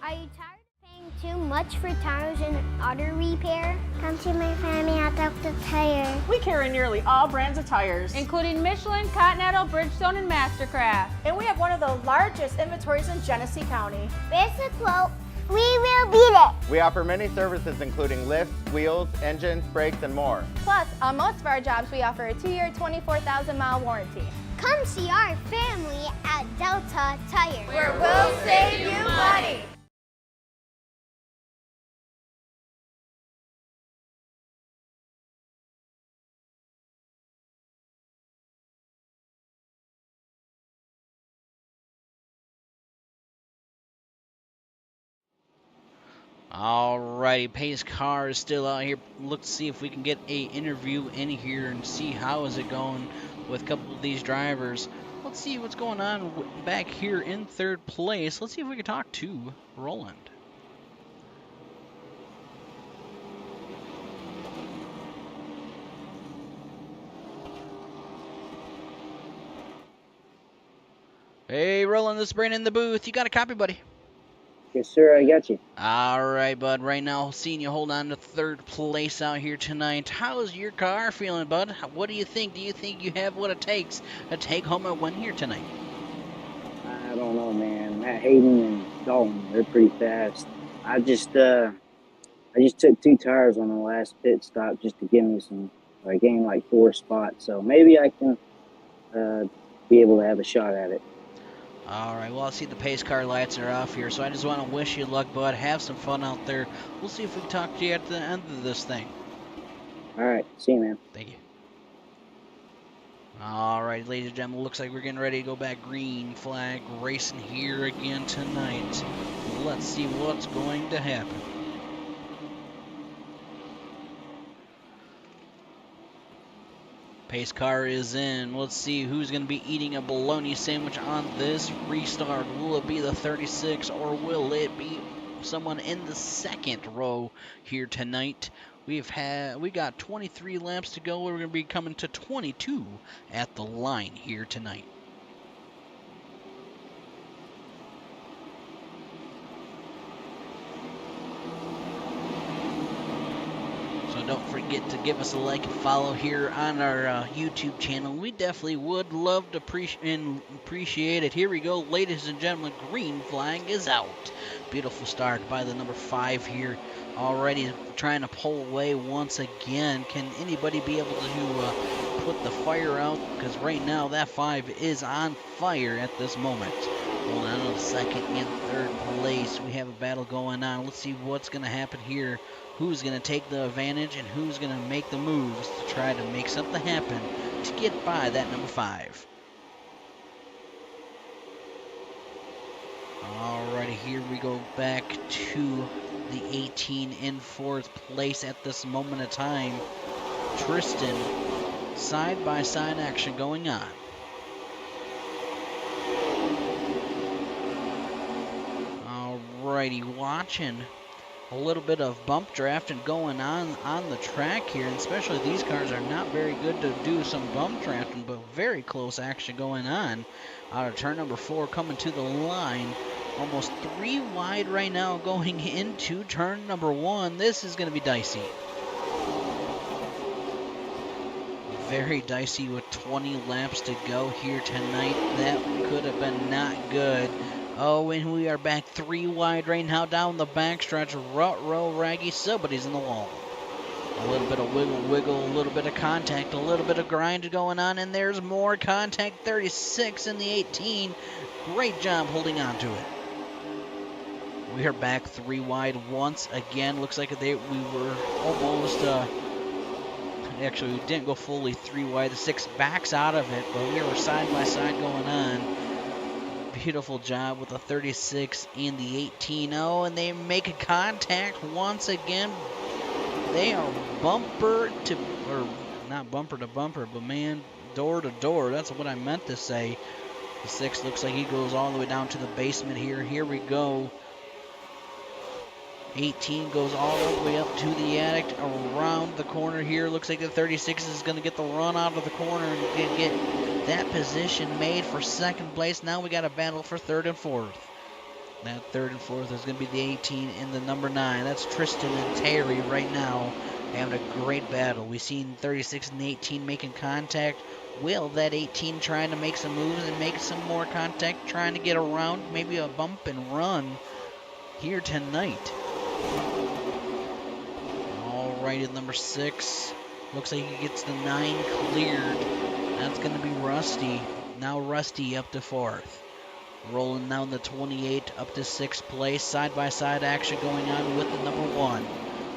Are you tired of paying too much for tires and auto repair? Come to my family at Dr. Tire. We carry nearly all brands of tires. Including Michelin, Continental, Bridgestone, and Mastercraft. And we have one of the largest inventories in Genesee County. Basic quote, we will beat it. We offer many services including lifts, wheels, engines, brakes, and more. Plus, on most of our jobs, we offer a 2-year, 24,000-mile warranty. Come see our family at Delta Tire. Where we'll save you money. Alrighty, pace car is still out here. Let's see if we can get a interview in here and see how is it going with a couple of these drivers. Let's see what's going on back here in third place. Let's see if we can talk to Roland. Hey, Roland, this is Brandon in the booth. You got a copy, buddy? Yes, sir, I got you. All right, bud. Right now, seeing you hold on to third place out here tonight. How's your car feeling, bud? What do you think? Do you think you have what it takes to take home a win here tonight? I don't know, man. Matt Hayden and Dalton, they're pretty fast. I just took 2 tires on the last pit stop just to give me some. I gained like 4 spots, so maybe I can be able to have a shot at it. All right, well, I see the pace car lights are off here, so I just want to wish you luck, bud. Have some fun out there. We'll see if we can talk to you at the end of this thing. All right, see you, man. Thank you. All right, ladies and gentlemen, looks like we're getting ready to go back green flag racing here again tonight. Let's see what's going to happen. Pace car is in. Let's see who's going to be eating a bologna sandwich on this restart. Will it be the 36 or will it be someone in the second row here tonight? We got 23 laps to go. We're going to be coming to 22 at the line here tonight. Don't forget to give us a like and follow here on our YouTube channel. We definitely would love to appreciate it. Here we go, ladies and gentlemen. Green flag is out. Beautiful start by the number 5 here. Already trying to pull away once again. Can anybody be able to put the fire out? Because right now that 5 is on fire at this moment. Hold on to the second and third place. We have a battle going on. Let's see what's going to happen here. Who's going to take the advantage and who's going to make the moves to try to make something happen to get by that number 5. Alrighty, here we go back to the 18 in 4th place at this moment of time. Tristan, side-by-side action going on. Alrighty, watching a little bit of bump drafting going on the track here, and especially these cars are not very good to do some bump drafting, but very close action going on. Out of turn number 4, coming to the line, almost 3 wide right now going into turn number 1. This is going to be dicey. Very dicey with 20 laps to go here tonight. That could have been not good. Oh, and we are back 3 wide right now down the backstretch. Row, raggy, somebody's in the wall. A little bit of wiggle, a little bit of contact, a little bit of grind going on, and there's more contact. 36 in the 18. Great job holding on to it. We are back 3 wide once again. Looks like we were almost, actually we didn't go fully 3 wide. The 6 backs out of it, but we were side by side going on. Beautiful job with the 36 and the 18. Oh, and they make a contact once again. They are bumper to, or not bumper to bumper, but man, door to door. That's what I meant to say. The 6 looks like he goes all the way down to the basement here. Here we go. 18 goes all the way up to the attic, around the corner here. Looks like the 36 is going to get the run out of the corner and get that position made for second place. Now we got a battle for 3rd and 4th. That 3rd and 4th is going to be the 18 and the number 9. That's Tristan and Terry right now having a great battle. We've seen 36 and 18 making contact. Will that 18 trying to make some moves and make some more contact, trying to get around, maybe a bump and run here tonight. Alrighty, number 6. Looks like he gets the 9 cleared. That's going to be Rusty. Now Rusty up to 4th. Rolling down the 28 up to 6th place. Side-by-side action going on with the number 1.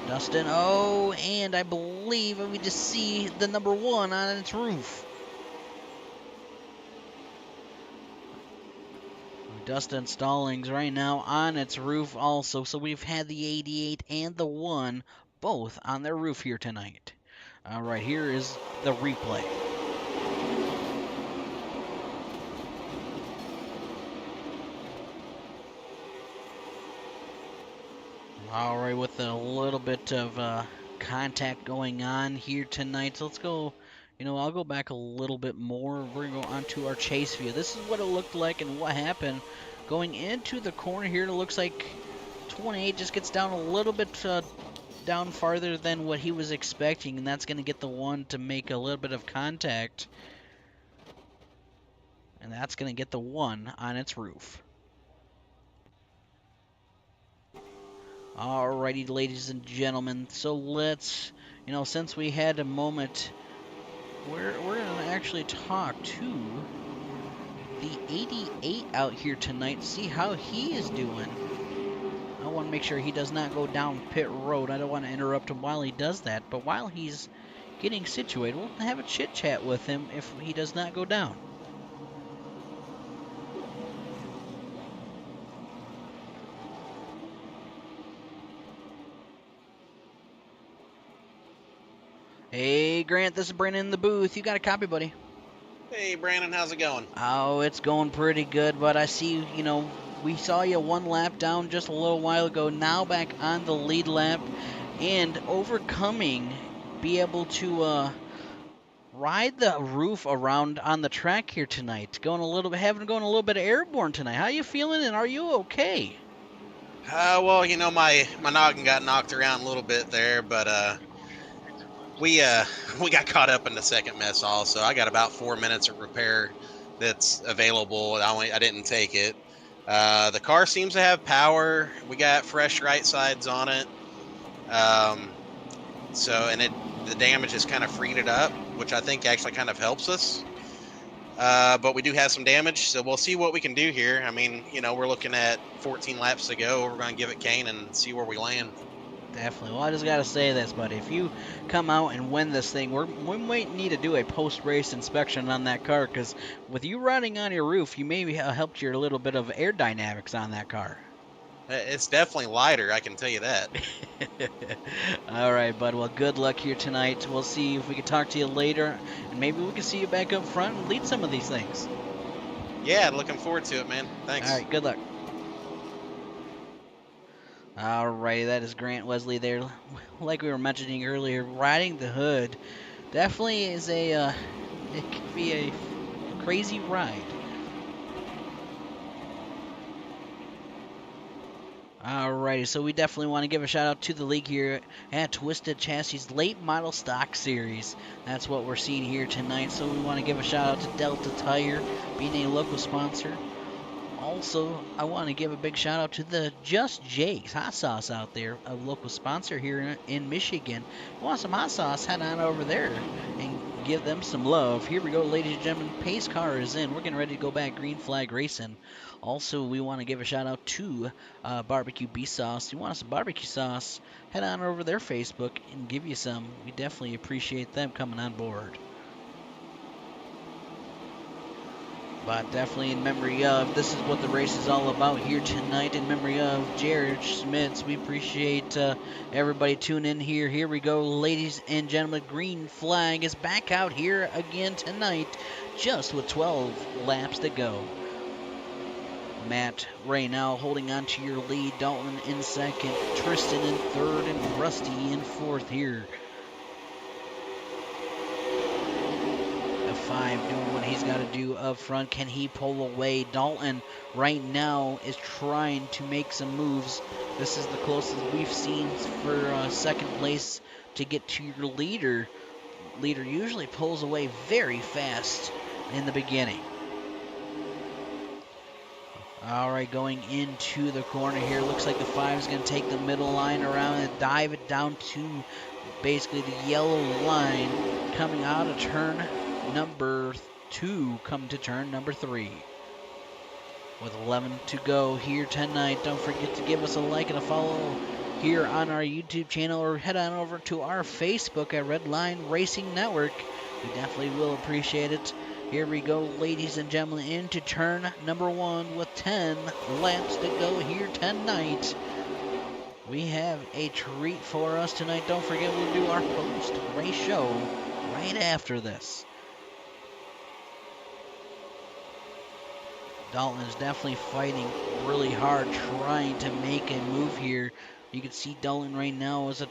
Dustin, oh, and I believe we just see the number 1 on its roof. Dustin Stallings right now on its roof also. So we've had the 88 and the 1 both on their roof here tonight. All right, here is the replay. All right, with a little bit of contact going on here tonight. So let's go, I'll go back a little bit more. We're going to go on to our chase view. This is what it looked like and what happened going into the corner here. It looks like 28 just gets down a little bit down farther than what he was expecting, and that's going to get the one to make a little bit of contact. And that's going to get the one on its roof. Alrighty, ladies and gentlemen, so let's, since we had a moment, we're going to actually talk to the 88 out here tonight, see how he is doing. I want to make sure he does not go down pit road. I don't want to interrupt him while he does that, but while he's getting situated, we'll have a chit-chat with him if he does not go down. Hey, Grant, this is Brandon in the booth. You got a copy, buddy? Hey, Brandon, how's it going? Oh, it's going pretty good, but I see, we saw you one lap down just a little while ago, now back on the lead lap, and overcoming, be able to ride the roof around on the track here tonight. Going a little bit of airborne tonight. How you feeling, and are you okay? Well, my noggin got knocked around a little bit there, but we got caught up in the second mess also. I got about 4 minutes of repair that's available. I didn't take it. The car seems to have power. We got fresh right sides on it. The damage has kind of freed it up, which I think actually kind of helps us. But we do have some damage, so we'll see what we can do here. I mean, we're looking at 14 laps to go. We're going to give it Kane and see where we land. Definitely. Well, I just got to say this, buddy. If you come out and win this thing, we might need to do a post-race inspection on that car, because with you riding on your roof, you maybe helped your little bit of aerodynamics on that car. It's definitely lighter, I can tell you that. All right, bud. Well, good luck here tonight. We'll see if we can talk to you later, and maybe we can see you back up front and lead some of these things. Yeah, looking forward to it, man. Thanks. All right, good luck. All right, that is Grant Wesley there. Like we were mentioning earlier, riding the hood definitely is it could be a crazy ride. Alrighty, so we definitely want to give a shout out to the league here at Twisted Chassis Late Model Stock Series. That's what we're seeing here tonight, so we want to give a shout out to Delta Tire, being a local sponsor. Also, I want to give a big shout out to the Just Jake's Hot Sauce out there, a local sponsor here in Michigan. If you want some hot sauce, head on over there and give them some love. Here we go, ladies and gentlemen. Pace car is in. We're getting ready to go back green flag racing. Also, we want to give a shout out to Barbecue Beef Sauce. If you want some barbecue sauce, head on over their Facebook and give you some. We definitely appreciate them coming on board. But definitely in memory of, this is what the race is all about here tonight, in memory of Jared Schmitz. We appreciate everybody tuning in here. Here we go, ladies and gentlemen. Green flag is back out here again tonight, just with 12 laps to go. Matt Ray now holding on to your lead. Dalton in second, Tristan in third, and Rusty in fourth here. Five doing what he's got to do up front. Can he pull away? Dalton right now is trying to make some moves. This is the closest we've seen for second place to get to your leader. Leader usually pulls away very fast in the beginning. All right, going into the corner here. Looks like the 5 is going to take the middle line around and dive it down to basically the yellow line, coming out of turn number 2, come to turn number 3. With 11 to go here tonight, don't forget to give us a like and a follow here on our YouTube channel, or head on over to our Facebook at Redline Racing Network. We definitely will appreciate it. Here we go, ladies and gentlemen, into turn number 1 with 10 laps to go here tonight. We have a treat for us tonight. Don't forget, we'll do our post-race show right after this. Dalton is definitely fighting really hard, trying to make a move here. You can see Dalton right now is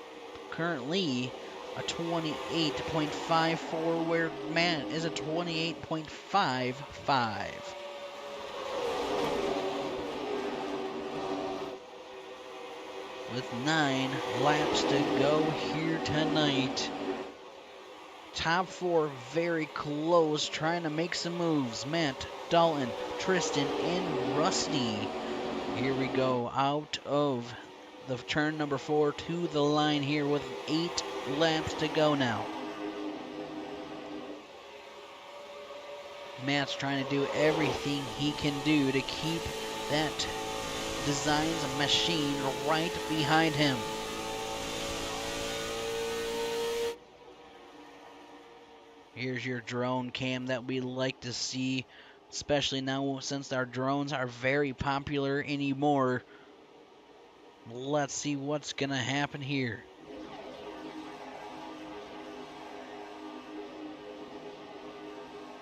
currently a 28.54, where Matt is a 28.55. with 9 laps to go here tonight. Top 4 very close, trying to make some moves. Matt, Dalton, Tristan, and Rusty. Here we go, out of the turn number 4 to the line here with 8 laps to go now. Matt's trying to do everything he can do to keep that Designs machine right behind him. Here's your drone cam that we like to see, especially now since our drones are very popular anymore. Let's see what's gonna happen here.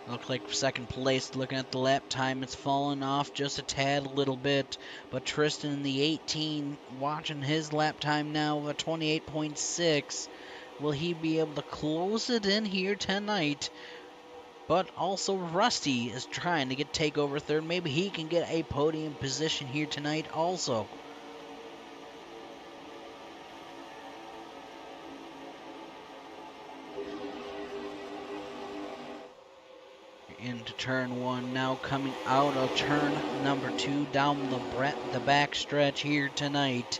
Looks like second place, looking at the lap time, it's fallen off just a tad, a little bit. But Tristan in the 18, watching his lap time now of a 28.6. Will he be able to close it in here tonight? But also Rusty is trying to get takeover third. Maybe he can get a podium position here tonight also. Into turn 1 now, coming out of turn number 2 down the back stretch here tonight.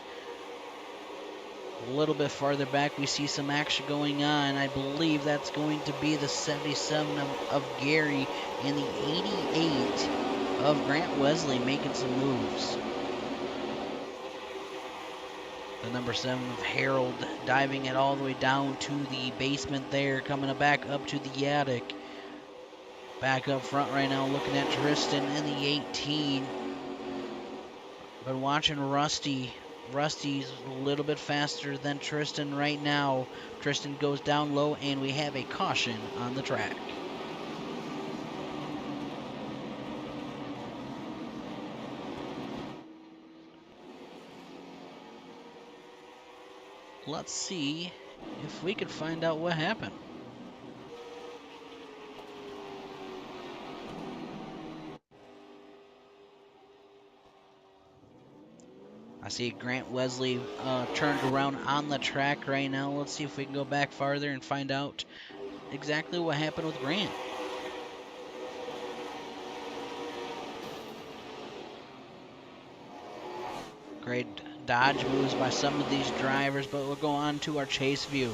A little bit farther back we see some action going on. I believe that's going to be the 77 of Gary and the 88 of Grant Wesley making some moves. The number 7 of Harold diving it all the way down to the basement there, coming back up to the attic. Back up front right now, looking at Tristan in the 18. But watching Rusty. Rusty's a little bit faster than Tristan right now. Tristan goes down low, and we have a caution on the track. Let's see if we could find out what happened. I see Grant Wesley turned around on the track right now. Let's see if we can go back farther and find out exactly what happened with Grant. Great dodge moves by some of these drivers, but we'll go on to our chase view.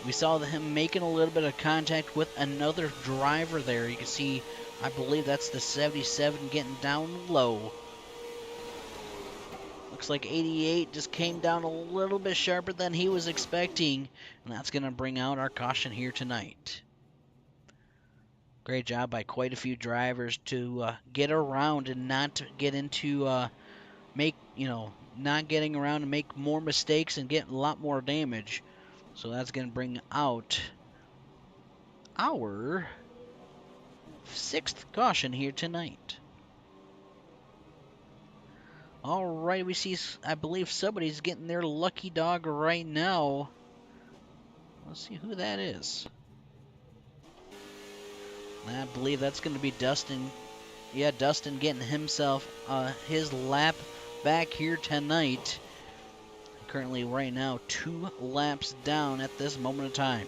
We saw him making a little bit of contact with another driver there. You can see, I believe that's the 77 getting down low. Looks like 88 just came down a little bit sharper than he was expecting, and that's going to bring out our caution here tonight. Great job by quite a few drivers to get around and not get into not getting around and make more mistakes and get a lot more damage. So that's going to bring out our 6th caution here tonight. All right, we see, I believe somebody's getting their lucky dog right now. Let's see who that is. I believe that's going to be Dustin. Yeah, Dustin getting himself his lap back here tonight. Currently, right now, 2 laps down at this moment of time.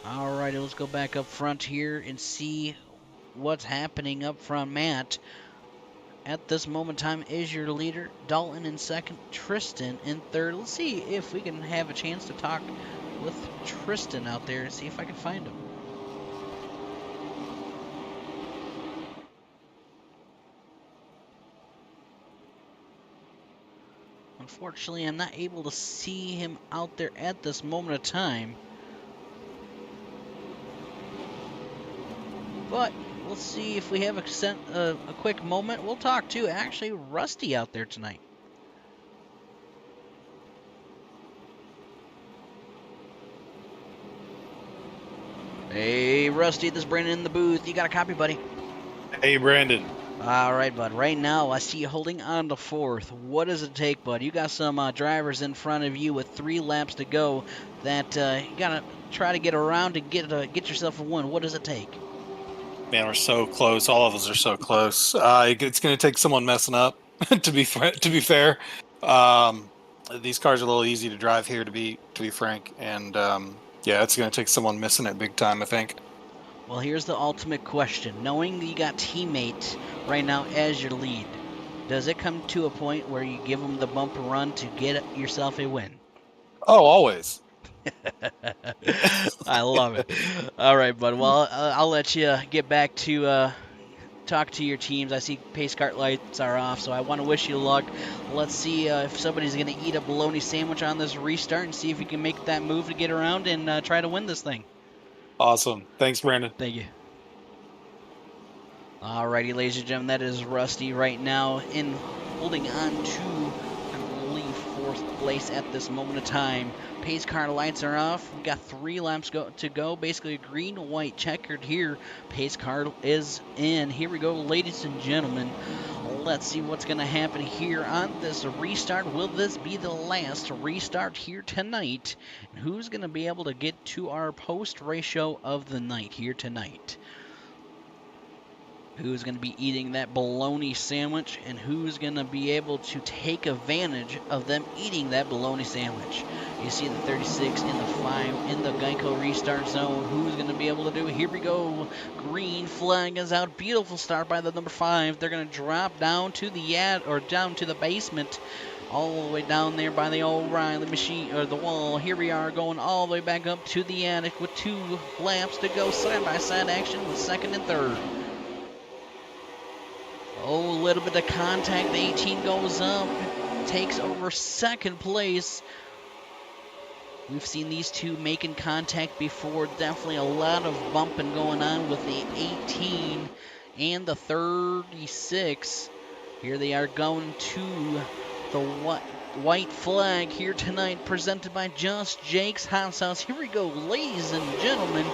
All right, let's go back up front here and see what's happening up front. Matt, at this moment in time, is your leader. Dalton in second, Tristan in third. Let's see if we can have a chance to talk with Tristan out there and see if I can find him. Unfortunately, I'm not able to see him out there at this moment of time. But let's see if we have a quick moment. We'll talk to actually Rusty out there tonight. Hey, Rusty, this is Brandon in the booth. You got a copy, buddy? Hey, Brandon. All right, bud. Right now, I see you holding on to 4th. What does it take, bud? You got some drivers in front of you with 3 laps to go that you got to try to get around and get yourself a win. What does it take? Man, we're so close. All of us are so close. It's going to take someone messing up. to be fair, these cars are a little easy to drive here. To be frank, and yeah, it's going to take someone missing it big time, I think. Well, here's the ultimate question. Knowing that you got teammate right now as your lead, does it come to a point where you give them the bumper run to get yourself a win? Oh, always. I love it. All right, bud. Well, I'll let you get back to talk to your teams. I see pace cart lights are off, so I want to wish you luck. Let's see if somebody's going to eat a bologna sandwich on this restart and see if you can make that move to get around and try to win this thing. Awesome. Thanks, Brandon. Thank you. Alrighty, ladies and gentlemen, that is Rusty right now in holding on to, I believe, fourth place at this moment of time. Pace car lights are off. We got 3 laps to go. Basically, green, white, checkered here. Pace car is in. Here we go, ladies and gentlemen. Let's see what's going to happen here on this restart. Will this be the last restart here tonight? And who's going to be able to get to our post-race show of the night here tonight? Who's going to be eating that bologna sandwich, and who's going to be able to take advantage of them eating that bologna sandwich? You see the 36 in the 5 in the Geico restart zone. Who's going to be able to do it? Here we go. Green flag is out. Beautiful start by the number 5. They're going to drop down to the down to the basement, all the way down there by the O'Reilly machine or the wall. Here we are going all the way back up to the attic with 2 laps to go. Side-by-side action with second and third. Oh, a little bit of contact. The 18 goes up, takes over second place. We've seen these two making contact before. Definitely a lot of bumping going on with the 18 and the 36. Here they are going to the white flag here tonight, presented by Just Jake's House. Here we go, ladies and gentlemen.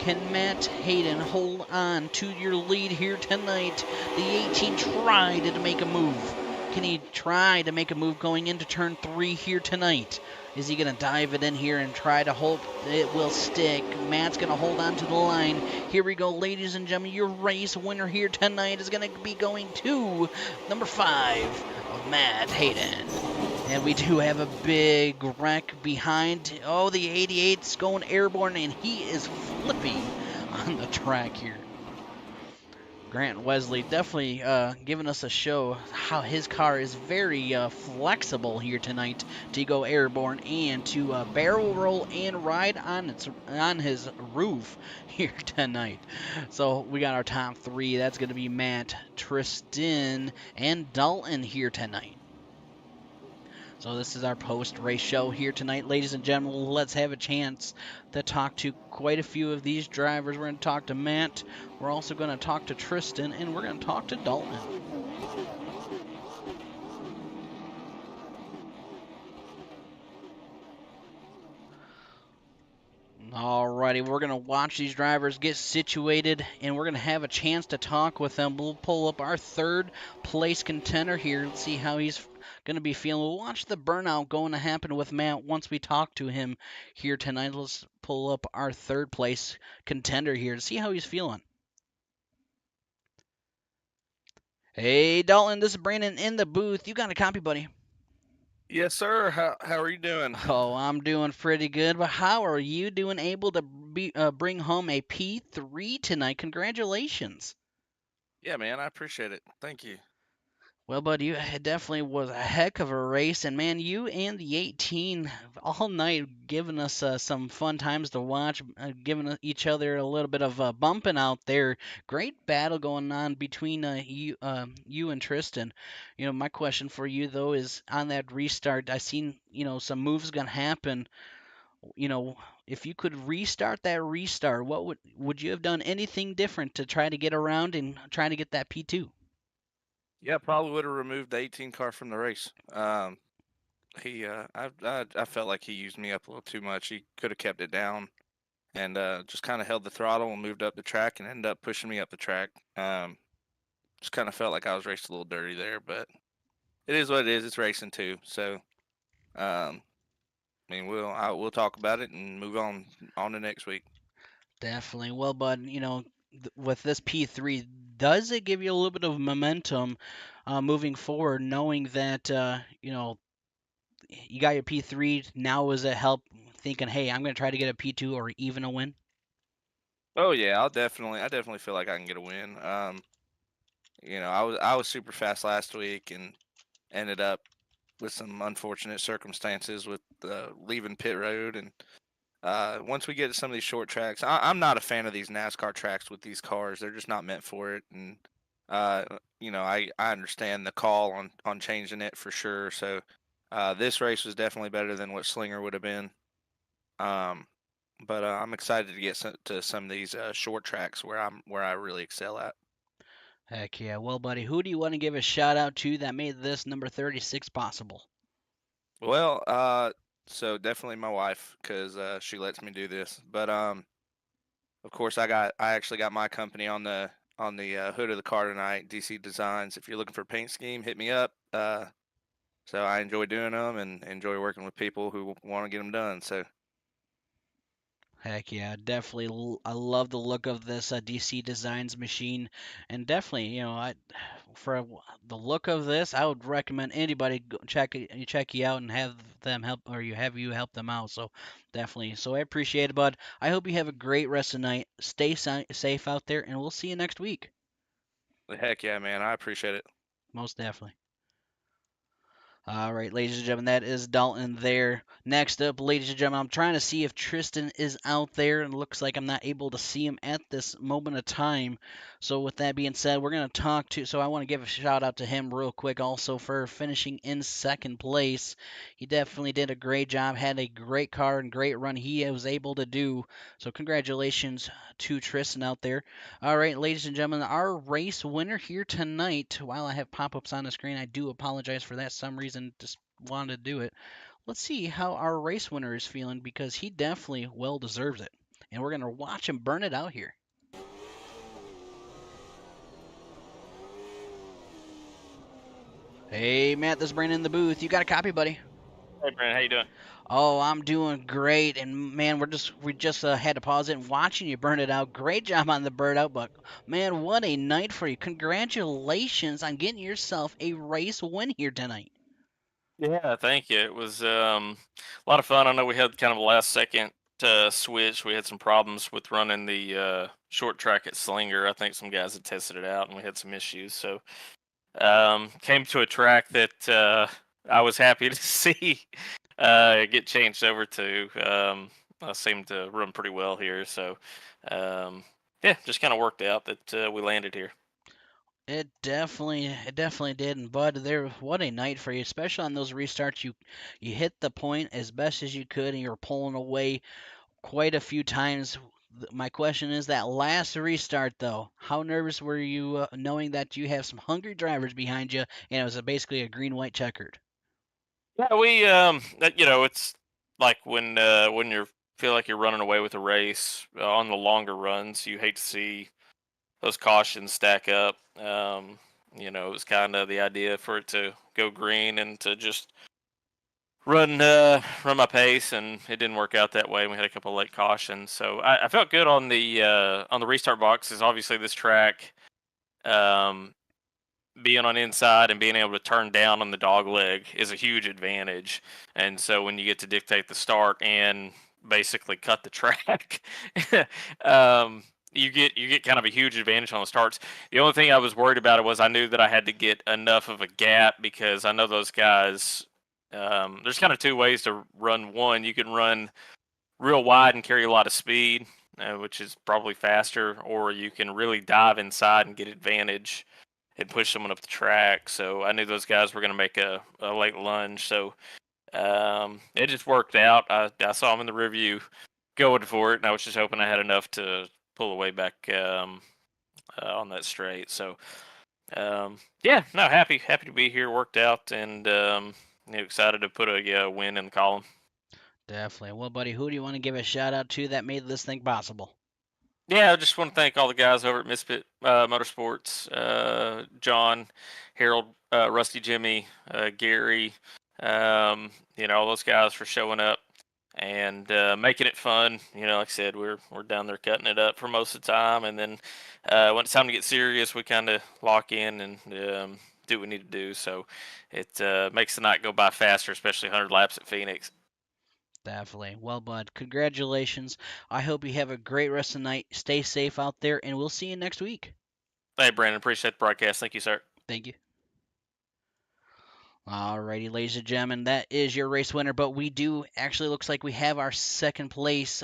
Can Matt Hayden hold on to your lead here tonight? The 18 tried to make a move. Can he try to make a move going into turn 3 here tonight? Is he going to dive it in here and try to hope it will stick? Matt's going to hold on to the line. Here we go, ladies and gentlemen. Your race winner here tonight is going to be going to number 5 of Matt Hayden. And we do have a big wreck behind. Oh, the 88's going airborne, and he is flipping on the track here. Grant Wesley definitely giving us a show how his car is very flexible here tonight to go airborne and to barrel roll and ride on his roof here tonight. So we got our top 3. That's going to be Matt, Tristan, and Dalton here tonight. So this is our post-race show here tonight. Ladies and gentlemen, let's have a chance to talk to quite a few of these drivers. We're going to talk to Matt. We're also going to talk to Tristan, and we're going to talk to Dalton. Alrighty, we're going to watch these drivers get situated, and we're going to have a chance to talk with them. We'll pull up our 3rd place contender here and see how he's going to be feeling. We'll watch the burnout going to happen with Matt once we talk to him here tonight. Let's pull up our 3rd place contender here to see how he's feeling. Hey, Dalton, this is Brandon in the booth. You got a copy, buddy? Yes, sir. How are you doing? Oh, I'm doing pretty good. But how are you doing able to bring home a P3 tonight? Congratulations. Yeah, man, I appreciate it. Thank you. Well, bud, it definitely was a heck of a race. And, man, you and the 18 all night giving us some fun times to watch, giving each other a little bit of bumping out there. Great battle going on between you and Tristan. You know, my question for you, though, is on that restart, I seen, some moves going to happen. If you could restart that restart, what would you have done anything different to try to get around and try to get that P2? Yeah, probably would have removed the 18 car from the race. I felt like he used me up a little too much. He could have kept it down and just kind of held the throttle and moved up the track and ended up pushing me up the track. Just kind of felt like I was racing a little dirty there, but it is what it is. It's racing too. So, we'll talk about it and move on to next week. Definitely. Well, bud, with this P3, does it give you a little bit of momentum moving forward, knowing that you got your P3 now? Is it help thinking, hey, I'm going to try to get a P2 or even a win? Oh yeah, I definitely feel like I can get a win. I was super fast last week and ended up with some unfortunate circumstances with leaving pit road. And once we get to some of these short tracks, I'm not a fan of these NASCAR tracks with these cars. They're just not meant for it. And I understand the call on changing it for sure. So this race was definitely better than what Slinger would have been. Um, but I'm excited to get to some of these short tracks where I really excel at. Heck yeah. Well, buddy, who do you want to give a shout out to that made this number 36 possible? Well, so definitely my wife, because she lets me do this. But of course, I actually got my company on the hood of the car tonight, DC Designs. If you're looking for a paint scheme, hit me up. So I enjoy doing them and enjoy working with people who want to get them done. So Heck yeah, definitely. I love the look of this DC Designs machine, and definitely, for the look of this, I would recommend anybody check you out and have them help, or you help them out. So definitely. So I appreciate it, bud. I hope you have a great rest of the night. Stay safe out there, and we'll see you next week. heck yeah, man, I appreciate it. Most definitely. All right, ladies and gentlemen, that is Dalton there. Next up, ladies and gentlemen, I'm trying to see if Tristan is out there, and it looks like I'm not able to see him at this moment of time. So, with that being said, we're going to talk to. So, I want to give a shout out to him real quick also for finishing in second place. He definitely did a great job, had a great car and great run he was able to do. So, congratulations to Tristan out there. All right, ladies and gentlemen, our race winner here tonight. While I have pop-ups on the screen, I do apologize for that. Some reason just wanted to do it. Let's see how our race winner is feeling because he definitely well deserves it. And we're going to watch him burn it out here. Hey, Matt, this is Brandon in the booth. You got a copy, buddy? Hey, Brandon, how you doing? Oh, I'm doing great, and man, we just had to pause it and watching you burn it out. Great job on the bird out, but man, what a night for you! Congratulations on getting yourself a race win here tonight. Yeah, thank you. It was a lot of fun. I know we had kind of a last second switch. We had some problems with running the short track at Slinger. I think some guys had tested it out, and we had some issues. So came to a track that I was happy to see get changed over to. I seemed to run pretty well here, so yeah, just kind of worked out that we landed here. It definitely did, and Bud, what a night for you, especially on those restarts. You hit the point as best as you could, and you were pulling away quite a few times. My question is that last restart, though, how nervous were you knowing that you have some hungry drivers behind you, and it was basically a green-white checkered? Yeah, we it's like when you feel like you're running away with a race on the longer runs, you hate to see those cautions stack up. It was kind of the idea for it to go green and to just run my pace, and it didn't work out that way. We had a couple of late cautions, so I felt good on the restart boxes. Obviously, this track, um, being on inside and being able to turn down on the dog leg is a huge advantage. And so when you get to dictate the start and basically cut the track, you get kind of a huge advantage on the starts. The only thing I was worried about was I knew that I had to get enough of a gap because I know those guys. There's kind of two ways to run one. You can run real wide and carry a lot of speed, which is probably faster, or you can really dive inside and get advantage and push someone up the track. So I knew those guys were going to make a late lunge. So it just worked out. I saw them in the review going for it, and I was just hoping I had enough to pull away back on that straight. So yeah, no, happy to be here. Worked out, and excited to put a win in the column. Definitely. Well, buddy, who do you want to give a shout out to that made this thing possible? Yeah, I just want to thank all the guys over at Misfit Motorsports, John, Harold, Rusty Jimmy, Gary, all those guys for showing up and making it fun. Like I said, we're down there cutting it up for most of the time, and then when it's time to get serious, we kind of lock in and do what we need to do. So it makes the night go by faster, especially 100 laps at Phoenix. Definitely. Well, bud, congratulations. I hope you have a great rest of the night. Stay safe out there, and we'll see you next week. Hey, Brandon, appreciate the broadcast. Thank you, sir. Thank you. Alrighty, ladies and gentlemen, that is your race winner, but we do actually looks like we have our second place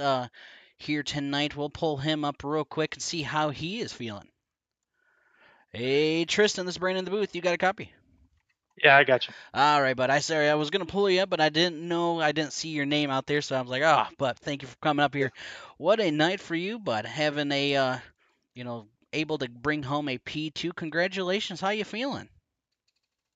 here tonight. We'll pull him up real quick and see how he is feeling. Hey, Tristan, this is Brandon in the booth. You got a copy? Yeah, I got you. All right, bud. I was gonna pull you up, but I didn't see your name out there, so I was like, oh, but thank you for coming up here. What a night for you, bud. Having a, able to bring home a P2. Congratulations. How you feeling?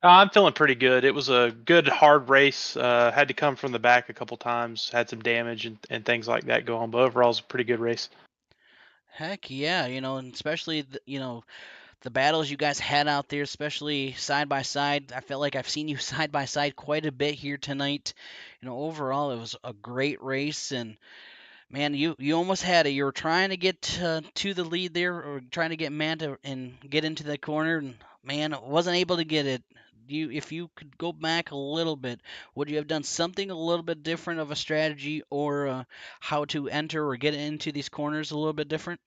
I'm feeling pretty good. It was a good, hard race. Had to come from the back a couple times. Had some damage and things like that go on, but overall, it's a pretty good race. Heck yeah, and especially the battles you guys had out there, especially side by side. I felt like I've seen you side by side quite a bit here tonight. Overall, it was a great race, and man, you almost had it. You were trying to get to the lead there, or trying to get Manta and get into the corner, and man, wasn't able to get it. If you could go back a little bit, would you have done something a little bit different of a strategy, or how to enter or get into these corners a little bit different?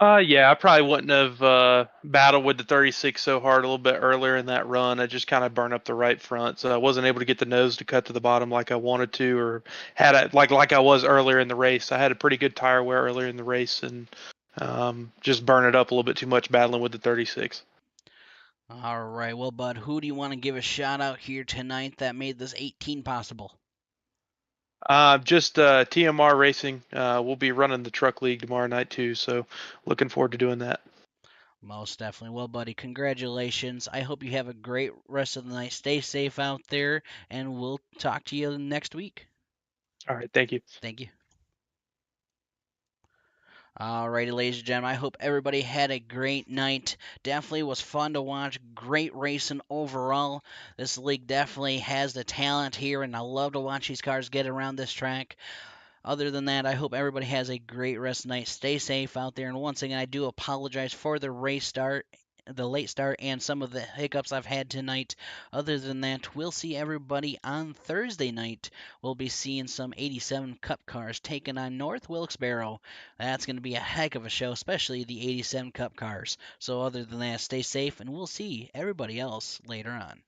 Yeah, I probably wouldn't have battled with the 36 so hard a little bit earlier in that run. I just kind of burned up the right front, so I wasn't able to get the nose to cut to the bottom like I wanted to, or had it like I was earlier in the race. I had a pretty good tire wear earlier in the race, and just burn it up a little bit too much battling with the 36. All right, well, bud, who do you want to give a shout out here tonight that made this 18 possible? Just TMR Racing. We'll be running the truck league tomorrow night too, so looking forward to doing that. Most definitely. Well, buddy, congratulations. I hope you have a great rest of the night. Stay safe out there, and we'll talk to you next week. All right, thank you. Thank you. Alrighty, ladies and gentlemen, I hope everybody had a great night. Definitely was fun to watch. Great racing overall. This league definitely has the talent here, and I love to watch these cars get around this track. Other than that, I hope everybody has a great rest of the night. Stay safe out there, and once again, I do apologize for the late start, and some of the hiccups I've had tonight. Other than that, we'll see everybody on Thursday night. We'll be seeing some 87 Cup cars taking on North Wilkes-Barre. That's going to be a heck of a show, especially the 87 Cup cars. So other than that, stay safe, and we'll see everybody else later on.